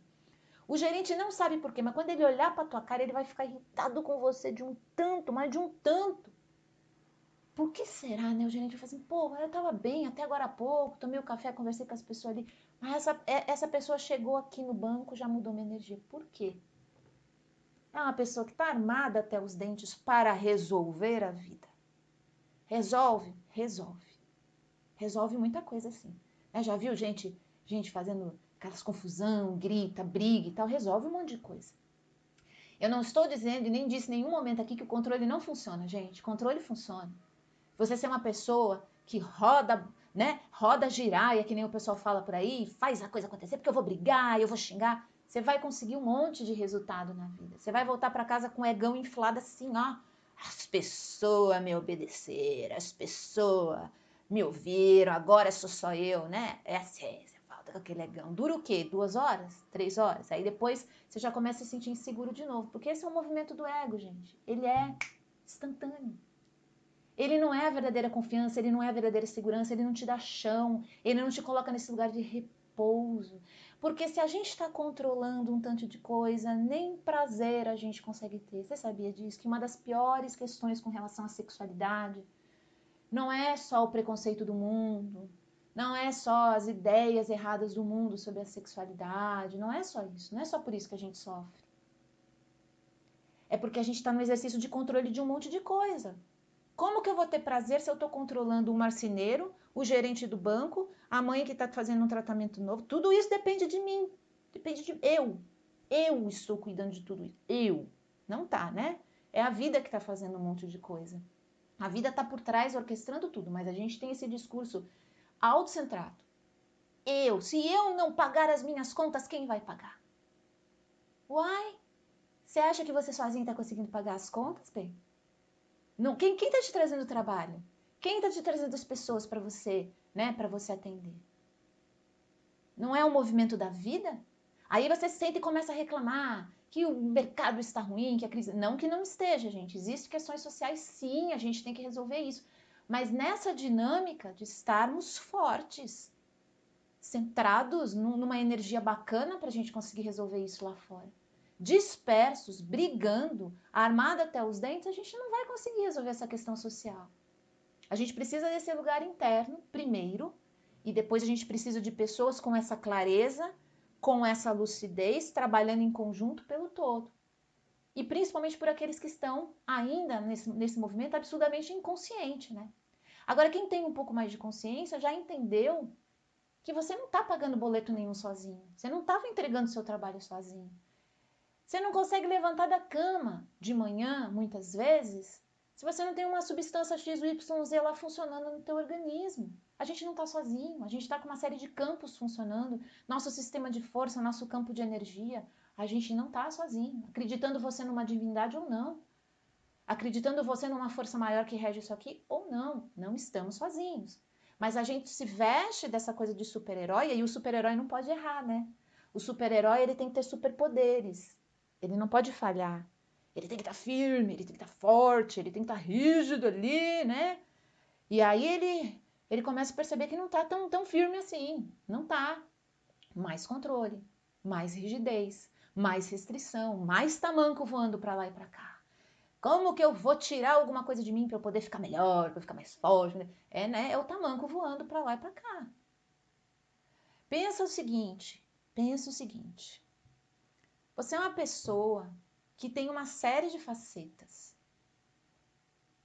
Speaker 1: O gerente não sabe por quê, mas quando ele olhar para tua cara, ele vai ficar irritado com você de um tanto, mas de um tanto. Por que será, né? O gerente vai falar assim, pô, eu tava bem até agora há pouco, tomei o café, conversei com as pessoas ali, mas essa pessoa chegou aqui no banco, já mudou minha energia. Por quê? É uma pessoa que está armada até os dentes para resolver a vida. Resolve? Resolve. Resolve muita coisa assim. Já viu gente fazendo aquelas confusão, grita, briga e tal? Resolve um monte de coisa. Eu não estou dizendo e nem disse em nenhum momento aqui que o controle não funciona, gente. Controle funciona. Você ser uma pessoa que roda, né? Roda giraia, que nem o pessoal fala por aí, faz a coisa acontecer porque eu vou brigar, eu vou xingar. Você vai conseguir um monte de resultado na vida. Você vai voltar para casa com o egão inflado assim, ó. As pessoas me obedeceram, as pessoas me ouviram, agora sou só eu, né? É assim, você volta com aquele egão. Dura o quê? 2 horas? 3 horas? Aí depois você já começa a se sentir inseguro de novo. Porque esse é o movimento do ego, gente. Ele é instantâneo. Ele não é a verdadeira confiança, ele não é a verdadeira segurança, ele não te dá chão, ele não te coloca nesse lugar de repouso. Porque se a gente está controlando um tanto de coisa, nem prazer a gente consegue ter. Você sabia disso? Que uma das piores questões com relação à sexualidade não é só o preconceito do mundo, não é só as ideias erradas do mundo sobre a sexualidade, não é só isso, não é só por isso que a gente sofre. É porque a gente está no exercício de controle de um monte de coisa. Como que eu vou ter prazer se eu estou controlando o marceneiro, o gerente do banco, a mãe que está fazendo um tratamento novo? Tudo isso depende de mim, depende de eu. Eu estou cuidando de tudo isso. Eu. Não tá, né? É a vida que está fazendo um monte de coisa. A vida está por trás orquestrando tudo, mas a gente tem esse discurso autocentrado. Eu. Se eu não pagar as minhas contas, quem vai pagar? Uai, você acha que você sozinho está conseguindo pagar as contas, bem? Não, quem tá te trazendo trabalho? Quem tá te trazendo as pessoas para você, né, para você atender? Não é um movimento da vida? Aí você se senta e começa a reclamar que o mercado está ruim, que a crise... Não que não esteja, gente. Existem questões sociais, sim, a gente tem que resolver isso. Mas nessa dinâmica de estarmos fortes, centrados numa energia bacana para a gente conseguir resolver isso lá fora. Dispersos, brigando, armado até os dentes, a gente não vai conseguir resolver essa questão social. A gente precisa desse lugar interno, primeiro, e depois a gente precisa de pessoas com essa clareza, com essa lucidez, trabalhando em conjunto pelo todo. E principalmente por aqueles que estão ainda nesse movimento absurdamente inconsciente, né? Agora, quem tem um pouco mais de consciência já entendeu que você não está pagando boleto nenhum sozinho. Você não estava entregando seu trabalho sozinho. Você não consegue levantar da cama de manhã, muitas vezes, se você não tem uma substância XYZ lá funcionando no teu organismo. A gente não está sozinho, a gente está com uma série de campos funcionando, nosso sistema de força, nosso campo de energia. A gente não está sozinho, acreditando você numa divindade ou não, acreditando você numa força maior que rege isso aqui ou não, não estamos sozinhos. Mas a gente se veste dessa coisa de super-herói e o super-herói não pode errar, né? O super-herói ele tem que ter superpoderes. Ele não pode falhar. Ele tem que estar firme, ele tem que estar forte, ele tem que estar rígido ali, né? E aí ele começa a perceber que não está tão firme assim. Não está. Mais controle, mais rigidez, mais restrição, mais tamanco voando para lá e para cá. Como que eu vou tirar alguma coisa de mim para eu poder ficar melhor, para eu ficar mais forte? Né? É o tamanco voando para lá e para cá. Pensa o seguinte. Você é uma pessoa que tem uma série de facetas.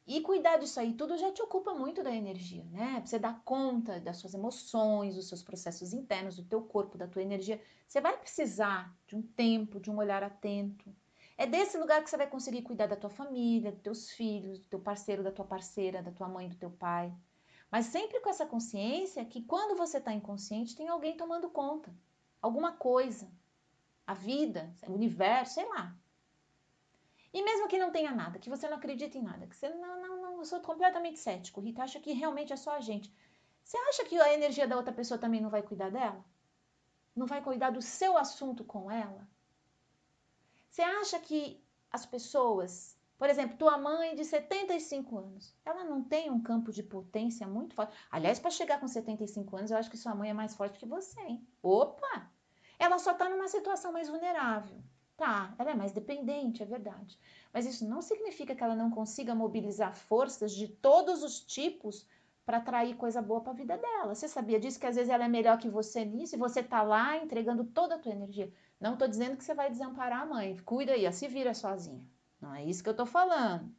Speaker 1: E cuidar disso aí tudo já te ocupa muito da energia, né? Pra você dar conta das suas emoções, dos seus processos internos, do teu corpo, da tua energia. Você vai precisar de um tempo, de um olhar atento. É desse lugar que você vai conseguir cuidar da tua família, dos teus filhos, do teu parceiro, da tua parceira, da tua mãe, do teu pai. Mas sempre com essa consciência que quando você está inconsciente, tem alguém tomando conta. Alguma coisa. A vida, o universo, sei lá. E mesmo que não tenha nada, que você não acredite em nada, que você não, eu sou completamente cético, Rita, acha que realmente é só a gente. Você acha que a energia da outra pessoa também não vai cuidar dela? Não vai cuidar do seu assunto com ela? Você acha que as pessoas, por exemplo, tua mãe de 75 anos, ela não tem um campo de potência muito forte? Aliás, para chegar com 75 anos, eu acho que sua mãe é mais forte que você, hein? Opa! Ela só está numa situação mais vulnerável. Tá, ela é mais dependente, é verdade. Mas isso não significa que ela não consiga mobilizar forças de todos os tipos para atrair coisa boa para a vida dela. Você sabia disso? Que às vezes ela é melhor que você nisso e você está lá entregando toda a tua energia. Não estou dizendo que você vai desamparar a mãe. Cuida aí, ó, se vira sozinha. Não é isso que eu estou falando.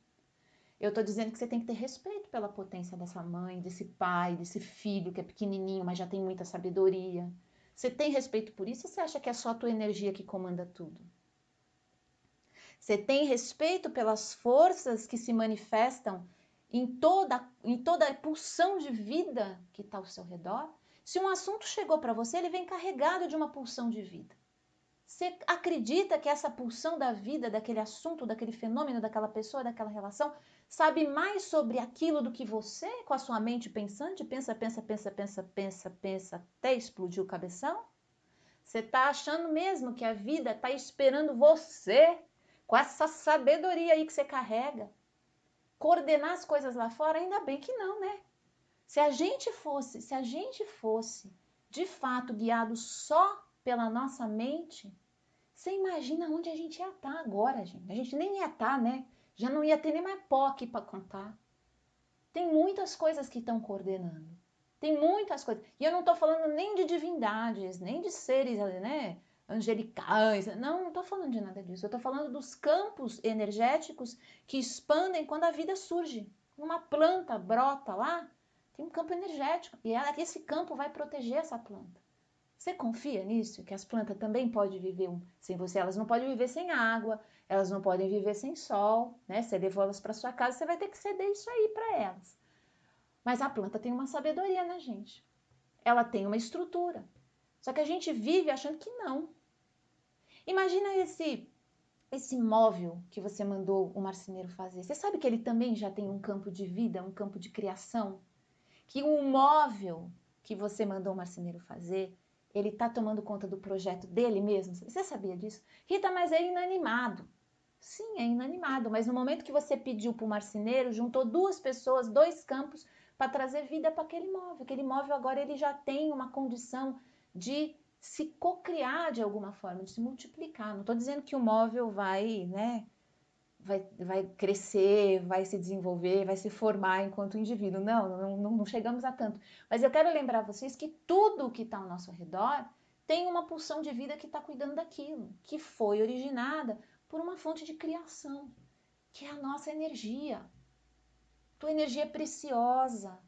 Speaker 1: Eu estou dizendo que você tem que ter respeito pela potência dessa mãe, desse pai, desse filho que é pequenininho, mas já tem muita sabedoria. Você tem respeito por isso ou você acha que é só a tua energia que comanda tudo? Você tem respeito pelas forças que se manifestam em toda a pulsão de vida que está ao seu redor? Se um assunto chegou para você, ele vem carregado de uma pulsão de vida. Você acredita que essa pulsão da vida, daquele assunto, daquele fenômeno, daquela pessoa, daquela relação, sabe mais sobre aquilo do que você, com a sua mente pensante? Pensa, até explodir o cabeção? Você está achando mesmo que a vida está esperando você, com essa sabedoria aí que você carrega, coordenar as coisas lá fora? Ainda bem que não, né? Se a gente fosse de fato guiado só pela nossa mente, você imagina onde a gente ia estar agora, gente. A gente nem ia estar, né? Já não ia ter nem mais pó aqui para contar. Tem muitas coisas que estão coordenando. Tem muitas coisas. E eu não estou falando nem de divindades, nem de seres, né, angelicais. Não estou falando de nada disso. Eu estou falando dos campos energéticos que expandem quando a vida surge. Uma planta brota lá, tem um campo energético. E esse campo vai proteger essa planta. Você confia nisso? Que as plantas também podem viver sem você? Elas não podem viver sem água, elas não podem viver sem sol, né? Você levou elas para sua casa, você vai ter que ceder isso aí para elas. Mas a planta tem uma sabedoria, né, gente? Ela tem uma estrutura. Só que a gente vive achando que não. Imagina esse móvel que você mandou o marceneiro fazer. Você sabe que ele também já tem um campo de vida, um campo de criação? Que o móvel que você mandou o marceneiro fazer, ele está tomando conta do projeto dele mesmo? Você sabia disso? Rita, mas é inanimado. Sim, é inanimado, mas no momento que você pediu para o marceneiro, juntou duas pessoas, dois campos, para trazer vida para aquele móvel. Aquele móvel agora ele já tem uma condição de se cocriar de alguma forma, de se multiplicar. Não estou dizendo que o móvel vai, né, vai crescer, vai se desenvolver, vai se formar enquanto indivíduo. Não chegamos a tanto. Mas eu quero lembrar vocês que tudo que está ao nosso redor tem uma pulsão de vida que está cuidando daquilo, que foi originada por uma fonte de criação, que é a nossa energia. Tua energia é preciosa.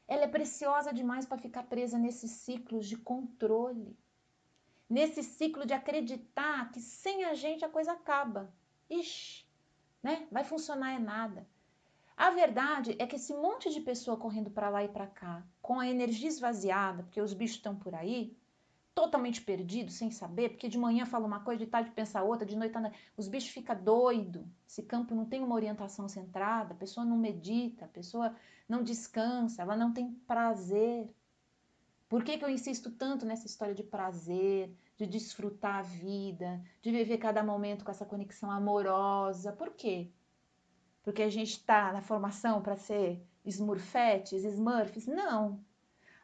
Speaker 1: Ela é preciosa demais para ficar presa nesses ciclos de controle. Nesse ciclo de acreditar que sem a gente a coisa acaba. Ixi, né? Vai funcionar é nada. A verdade é que esse monte de pessoa correndo para lá e para cá, com a energia esvaziada, porque os bichos estão por aí, totalmente perdidos, sem saber, porque de manhã fala uma coisa, de tarde pensa outra, de noite os bichos ficam doidos. Esse campo não tem uma orientação centrada, a pessoa não medita, a pessoa não descansa, ela não tem prazer. Por que eu insisto tanto nessa história de prazer, de desfrutar a vida, de viver cada momento com essa conexão amorosa? Por quê? Porque a gente está na formação para ser smurfetes, smurfs? Não.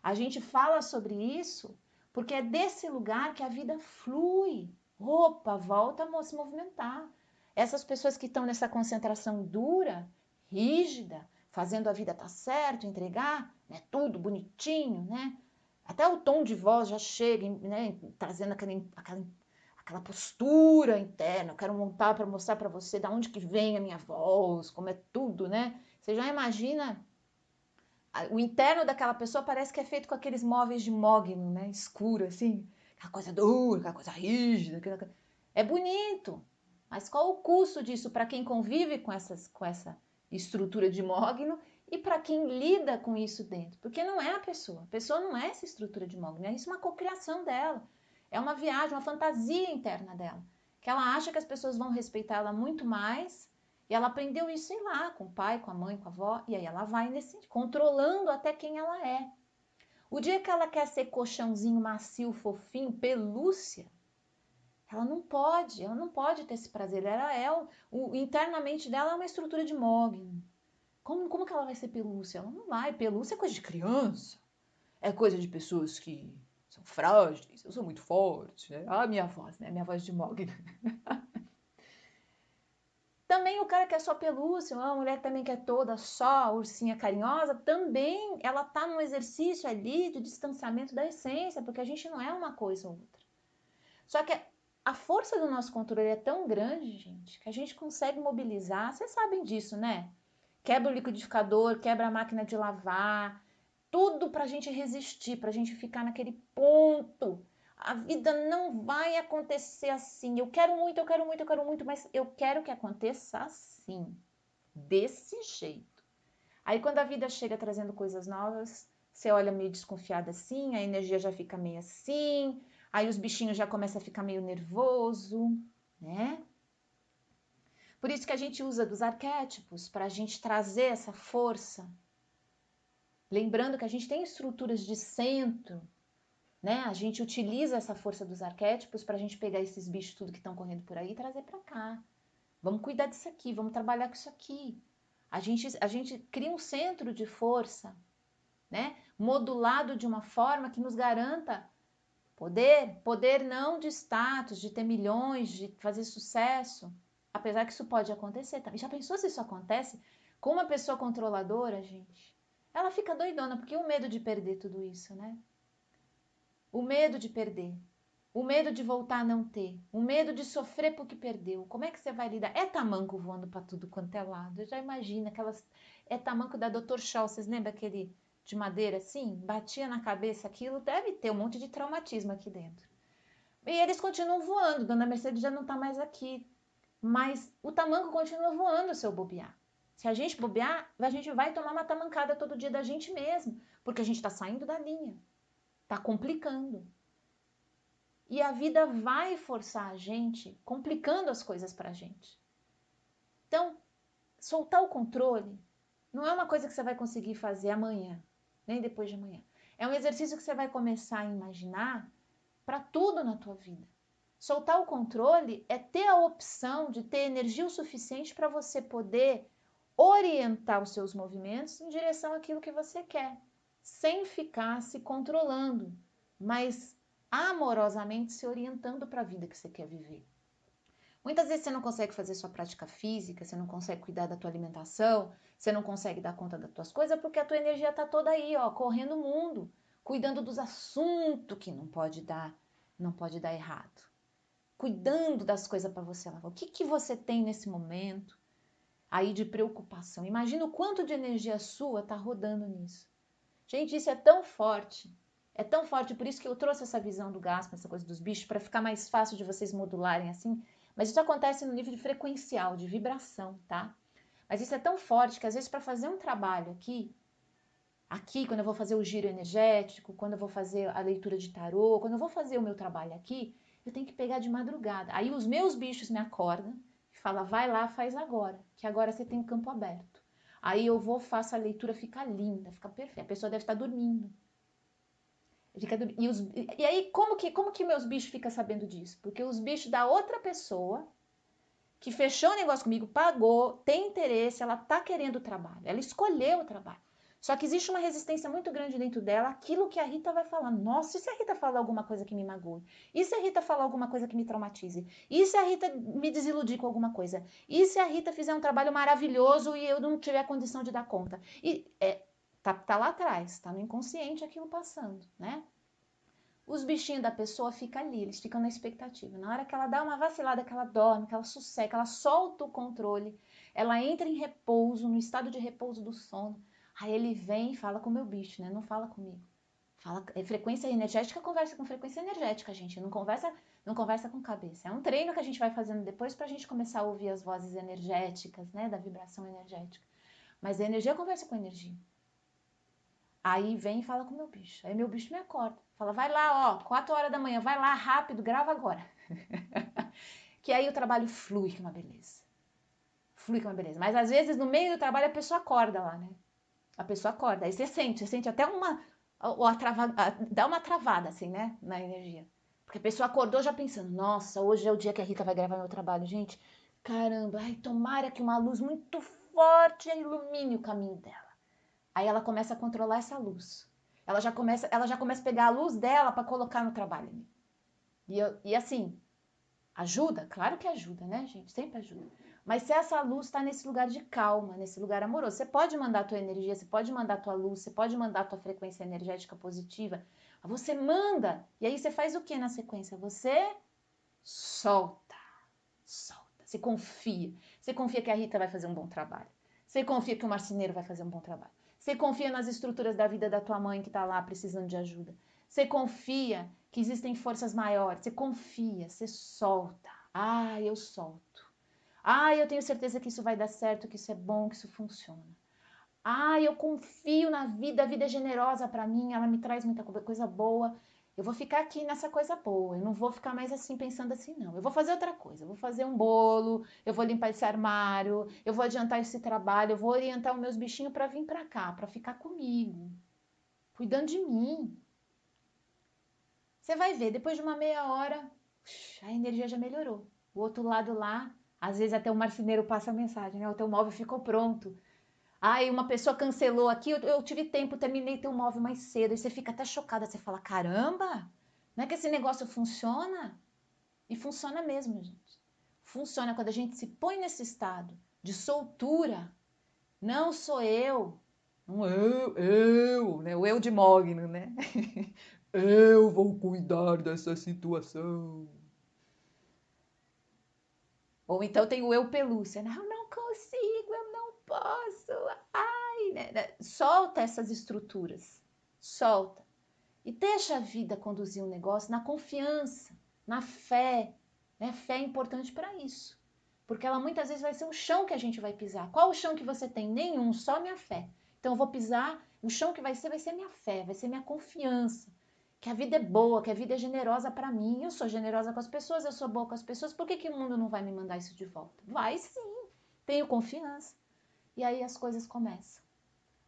Speaker 1: A gente fala sobre isso porque é desse lugar que a vida flui. Opa, volta a se movimentar. Essas pessoas que estão nessa concentração dura, rígida, fazendo a vida estar certo, entregar, né, tudo bonitinho, né? Até o tom de voz já chega, né, trazendo aquela postura interna. Eu quero montar para mostrar para você de onde que vem a minha voz, como é tudo, né? Você já imagina o interno daquela pessoa parece que é feito com aqueles móveis de mogno, né? Escuro, assim. Aquela coisa dura, aquela coisa rígida. É bonito. Mas qual o custo disso para quem convive com essa estrutura de mogno e para quem lida com isso dentro? Porque não é a pessoa não é essa estrutura de mogno, é isso uma cocriação dela. É uma viagem, uma fantasia interna dela. Que ela acha que as pessoas vão respeitar ela muito mais e ela aprendeu isso, sei lá, com o pai, com a mãe, com a avó, e aí ela vai controlando até quem ela é. O dia que ela quer ser colchãozinho macio, fofinho, pelúcia, ela não pode ter esse prazer. Ela é, internamente dela é uma estrutura de mogno. Como que ela vai ser pelúcia? Ela não vai. Pelúcia é coisa de criança. É coisa de pessoas que são frágeis. Eu sou muito forte, né? Ah, minha voz, né? Minha voz de mogno. Também o cara que é só pelúcia, a mulher que também quer toda só ursinha carinhosa, também ela tá num exercício ali de distanciamento da essência, porque a gente não é uma coisa ou outra. Só que a força do nosso controle é tão grande, gente, que a gente consegue mobilizar, vocês sabem disso, né? Quebra o liquidificador, quebra a máquina de lavar, tudo pra gente resistir, pra gente ficar naquele ponto. A vida não vai acontecer assim. Eu quero muito, eu quero muito, eu quero muito, mas eu quero que aconteça assim, desse jeito. Aí quando a vida chega trazendo coisas novas, você olha meio desconfiada assim, a energia já fica meio assim, aí os bichinhos já começam a ficar meio nervoso, né? Por isso que a gente usa dos arquétipos, para a gente trazer essa força. Lembrando que a gente tem estruturas de centro, né? A gente utiliza essa força dos arquétipos para a gente pegar esses bichos tudo que estão correndo por aí e trazer para cá. Vamos cuidar disso aqui, vamos trabalhar com isso aqui. A gente cria um centro de força, né? Modulado de uma forma que nos garanta poder não de status, de ter milhões, de fazer sucesso, apesar que isso pode acontecer também. Já pensou se isso acontece com uma pessoa controladora, gente? Ela fica doidona, porque o medo de perder tudo isso, né? O medo de perder, o medo de voltar a não ter, o medo de sofrer porque perdeu. Como é que você vai lidar? É tamanco voando para tudo quanto é lado. Já imagina aquelas. É tamanco da Dr. Scholl, vocês lembram aquele de madeira assim? Batia na cabeça aquilo, deve ter um monte de traumatismo aqui dentro. E eles continuam voando, Dona Mercedes já não está mais aqui. Mas o tamanco continua voando se eu bobear. Se a gente bobear, a gente vai tomar uma tamancada todo dia da gente mesmo, porque a gente está saindo da linha, está complicando. E a vida vai forçar a gente, complicando as coisas para a gente. Então, soltar o controle não é uma coisa que você vai conseguir fazer amanhã, nem depois de amanhã. É um exercício que você vai começar a imaginar para tudo na tua vida. Soltar o controle é ter a opção de ter energia o suficiente para você poder orientar os seus movimentos em direção àquilo que você quer, sem ficar se controlando, mas amorosamente se orientando para a vida que você quer viver. Muitas vezes você não consegue fazer sua prática física, você não consegue cuidar da tua alimentação, você não consegue dar conta das tuas coisas porque a tua energia está toda aí, ó, correndo o mundo, cuidando dos assuntos que não pode dar errado, cuidando das coisas para você lá. O que que você tem nesse momento aí de preocupação? Imagina o quanto de energia sua está rodando nisso. Gente, isso é tão forte, por isso que eu trouxe essa visão do Gaspar, essa coisa dos bichos, para ficar mais fácil de vocês modularem assim. Mas isso acontece no nível de frequencial, de vibração, tá? Mas isso é tão forte que às vezes para fazer um trabalho aqui, quando eu vou fazer o giro energético, quando eu vou fazer a leitura de tarô, quando eu vou fazer o meu trabalho aqui, eu tenho que pegar de madrugada. Aí os meus bichos me acordam e falam, vai lá, faz agora, que agora você tem o campo aberto. Aí eu vou, faço a leitura, fica linda, fica perfeita. A pessoa deve estar dormindo. E aí, como que meus bichos ficam sabendo disso? Porque os bichos da outra pessoa que fechou o negócio comigo, pagou, tem interesse, ela tá querendo o trabalho, ela escolheu o trabalho. Só que existe uma resistência muito grande dentro dela, aquilo que a Rita vai falar. Nossa, e se a Rita falar alguma coisa que me magoe? E se a Rita falar alguma coisa que me traumatize? E se a Rita me desiludir com alguma coisa? E se a Rita fizer um trabalho maravilhoso e eu não tiver condição de dar conta? Tá lá atrás, tá no inconsciente aquilo passando, né? Os bichinhos da pessoa ficam ali, eles ficam na expectativa. Na hora que ela dá uma vacilada, que ela dorme, que ela sossega, ela solta o controle, ela entra em repouso, no estado de repouso do sono. Aí ele vem e fala com o meu bicho, né? Não fala comigo. Fala, frequência energética, conversa com frequência energética, gente. Não conversa com cabeça. É um treino que a gente vai fazendo depois para a gente começar a ouvir as vozes energéticas, né? Da vibração energética. Mas a energia conversa com a energia. Aí vem e fala com o meu bicho. Aí meu bicho me acorda. Fala, vai lá, ó, 4 horas da manhã, vai lá, rápido, grava agora. Que aí o trabalho flui, que é uma beleza. Flui, que é uma beleza. Mas às vezes no meio do trabalho a pessoa acorda lá, né? A pessoa acorda. Aí você sente até dá uma travada assim, né? Na energia. Porque a pessoa acordou já pensando, nossa, hoje é o dia que a Rita vai gravar meu trabalho. Gente, caramba, ai, tomara que uma luz muito forte ilumine o caminho dela. Aí ela começa a controlar essa luz. Ela já começa a pegar a luz dela para colocar no trabalho. E assim, ajuda? Claro que ajuda, né, gente? Sempre ajuda. Mas se essa luz está nesse lugar de calma, nesse lugar amoroso, você pode mandar a tua energia, você pode mandar a tua luz, você pode mandar a tua frequência energética positiva. Você manda. E aí você faz o que na sequência? Você solta. Solta. Você confia. Você confia que a Rita vai fazer um bom trabalho. Você confia que o marceneiro vai fazer um bom trabalho. Você confia nas estruturas da vida da tua mãe que está lá precisando de ajuda. Você confia que existem forças maiores. Você confia, você solta. Ah, eu solto. Ah, eu tenho certeza que isso vai dar certo, que isso é bom, que isso funciona. Ah, eu confio na vida, a vida é generosa para mim, ela me traz muita coisa boa. Eu vou ficar aqui nessa coisa boa, eu não vou ficar mais assim pensando assim, não. Eu vou fazer outra coisa, eu vou fazer um bolo, eu vou limpar esse armário, eu vou adiantar esse trabalho, eu vou orientar os meus bichinhos para vir para cá, para ficar comigo, cuidando de mim. Você vai ver, depois de uma meia hora, a energia já melhorou. O outro lado lá, às vezes até o marceneiro passa a mensagem, né? O teu móvel ficou pronto. Ai, uma pessoa cancelou aqui, eu tive tempo, terminei teu móvel mais cedo. E você fica até chocada, você fala, caramba, não é que esse negócio funciona? E funciona mesmo, gente. Funciona quando a gente se põe nesse estado de soltura. Não sou eu. Não né? O eu de Mogno, né? Eu vou cuidar dessa situação. Ou então tem o eu pelúcia, né? Eu não consigo, eu não posso. Ai, né? Solta essas estruturas. Solta. E deixa a vida conduzir um negócio na confiança, na fé. Né? Fé é importante para isso. Porque ela muitas vezes vai ser o chão que a gente vai pisar. Qual o chão que você tem? Nenhum, só minha fé. Então eu vou pisar, o chão que vai ser minha fé, vai ser minha confiança. Que a vida é boa, que a vida é generosa para mim. Eu sou generosa com as pessoas, eu sou boa com as pessoas. Por que o mundo não vai me mandar isso de volta? Vai sim, tenho confiança. E aí as coisas começam.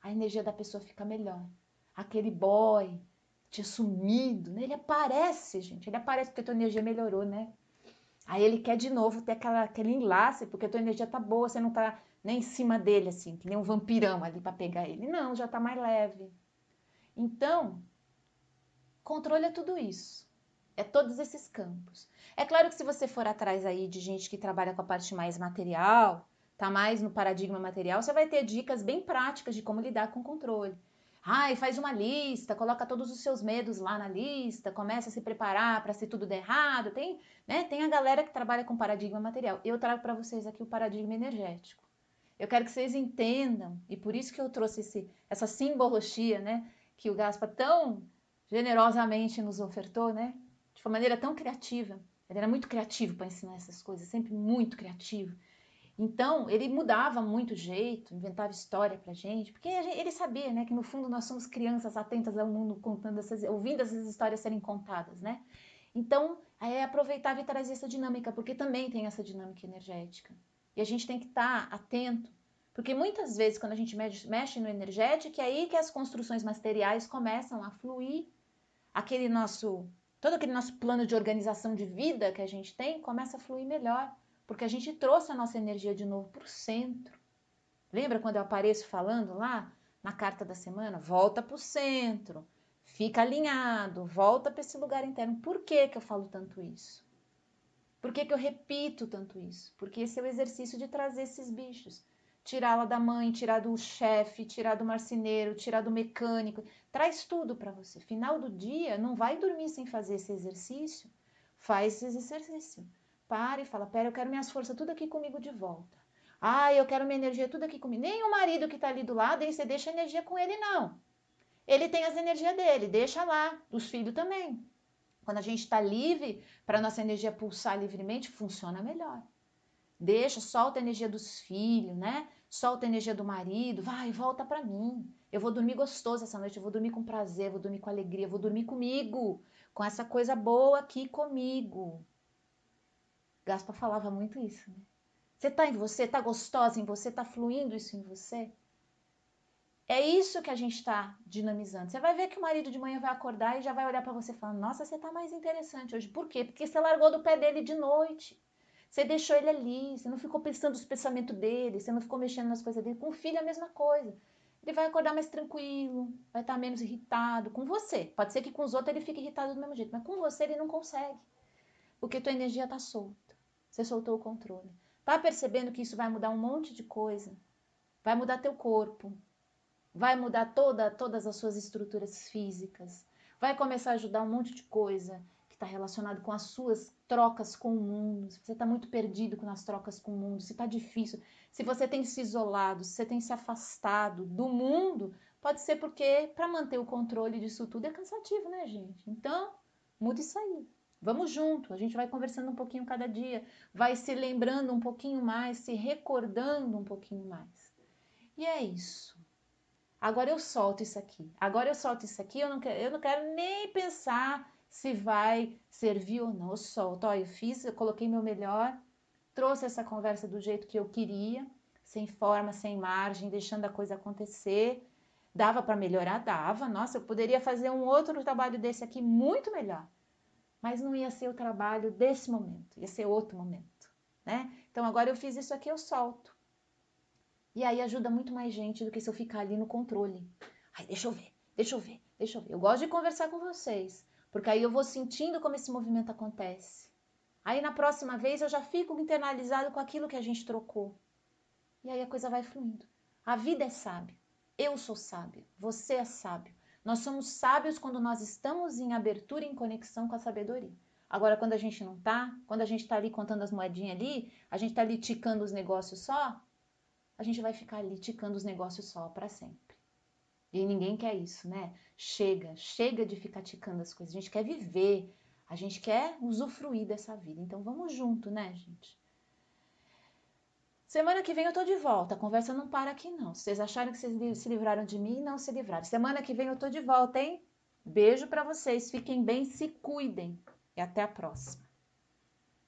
Speaker 1: A energia da pessoa fica melhor. Aquele boy tinha sumido, né? Ele aparece, gente. Ele aparece porque a tua energia melhorou, né? Aí ele quer de novo ter aquele enlace, porque a tua energia tá boa, você não tá nem em cima dele, assim, que nem um vampirão ali para pegar ele. Não, já tá mais leve. Então, controle é tudo isso. É todos esses campos. É claro que se você for atrás aí de gente que trabalha com a parte mais material, tá mais no paradigma material, você vai ter dicas bem práticas de como lidar com o controle. Ai, faz uma lista, coloca todos os seus medos lá na lista, começa a se preparar para se tudo der errado. Tem, né, tem a galera que trabalha com paradigma material. Eu trago para vocês aqui o paradigma energético. Eu quero que vocês entendam, e por isso que eu trouxe essa simbologia, né, que o Gaspa tão generosamente nos ofertou, né, de uma maneira tão criativa. Ele era muito criativo para ensinar essas coisas, sempre muito criativo. Então, ele mudava muito o jeito, inventava história pra gente, porque ele sabia, né, que no fundo nós somos crianças atentas ao mundo, ouvindo essas histórias serem contadas, né? Então, aproveitava e trazia essa dinâmica, porque também tem essa dinâmica energética. E a gente tem que estar atento, porque muitas vezes quando a gente mexe no energético, é aí que as construções materiais começam a fluir, todo aquele nosso plano de organização de vida que a gente tem começa a fluir melhor, porque a gente trouxe a nossa energia de novo para o centro. Lembra quando eu apareço falando lá na carta da semana? Volta para o centro, fica alinhado, volta para esse lugar interno. Por que que eu falo tanto isso? Por que que eu repito tanto isso? Porque esse é o exercício de trazer esses bichos. Tirá-la da mãe, tirar do chefe, tirar do marceneiro, tirar do mecânico. Traz tudo para você. Final do dia, não vai dormir sem fazer esse exercício. Faz esse exercício. Para e fala, pera, eu quero minhas forças tudo aqui comigo de volta. Ah, eu quero minha energia tudo aqui comigo. Nem o marido que está ali do lado, aí você deixa a energia com ele, não. Ele tem as energias dele, deixa lá. Os filhos também. Quando a gente está livre, para a nossa energia pulsar livremente, funciona melhor. Deixa, solta a energia dos filhos, né? Solta a energia do marido, vai, volta para mim. Eu vou dormir gostoso essa noite, eu vou dormir com prazer, vou dormir com alegria, vou dormir comigo, com essa coisa boa aqui comigo. Gaspa falava muito isso, né? Você tá em você, tá gostosa em você, tá fluindo isso em você? É isso que a gente está dinamizando. Você vai ver que o marido de manhã vai acordar e já vai olhar para você e falar, nossa, você tá mais interessante hoje. Por quê? Porque você largou do pé dele de noite. Você deixou ele ali, você não ficou pensando nos pensamentos dele, você não ficou mexendo nas coisas dele. Com o filho é a mesma coisa. Ele vai acordar mais tranquilo, vai estar menos irritado com você. Pode ser que com os outros ele fique irritado do mesmo jeito, mas com você ele não consegue. Porque tua energia está solta. Você soltou o controle. Tá percebendo que isso vai mudar um monte de coisa? Vai mudar teu corpo, vai mudar todas as suas estruturas físicas, vai começar a ajudar um monte de coisa que está relacionado com as suas trocas com o mundo. Se você está muito perdido nas trocas com o mundo, se está difícil, se você tem se isolado, se você tem se afastado do mundo, pode ser porque para manter o controle disso tudo é cansativo, né, gente? Então, muda isso aí. Vamos junto, a gente vai conversando um pouquinho cada dia, vai se lembrando um pouquinho mais, se recordando um pouquinho mais. E é isso. Agora eu solto isso aqui. Agora eu solto isso aqui, eu não quero nem pensar se vai servir ou não. Eu solto. Ó, eu coloquei meu melhor, trouxe essa conversa do jeito que eu queria, sem forma, sem margem, deixando a coisa acontecer. Dava para melhorar? Dava. Nossa, eu poderia fazer um outro trabalho desse aqui muito melhor. Mas não ia ser o trabalho desse momento, ia ser outro momento, né? Então agora eu fiz isso aqui, eu solto. E aí ajuda muito mais gente do que se eu ficar ali no controle. Ai, deixa eu ver, deixa eu ver, deixa eu ver. Eu gosto de conversar com vocês, porque aí eu vou sentindo como esse movimento acontece. Aí na próxima vez eu já fico internalizado com aquilo que a gente trocou. E aí a coisa vai fluindo. A vida é sábia. Eu sou sábio. Você é sábio. Nós somos sábios quando nós estamos em abertura e em conexão com a sabedoria. Agora, quando a gente não tá, quando a gente tá ali contando as moedinhas ali, a gente tá ali ticando os negócios só, a gente vai ficar ali ticando os negócios só para sempre. E ninguém quer isso, né? Chega, chega de ficar ticando as coisas. A gente quer viver, a gente quer usufruir dessa vida. Então vamos junto, né, gente? Semana que vem eu tô de volta. A conversa não para aqui, não. Se vocês acharam que vocês se livraram de mim, não se livraram. Semana que vem eu tô de volta, hein? Beijo para vocês. Fiquem bem, se cuidem. E até a próxima.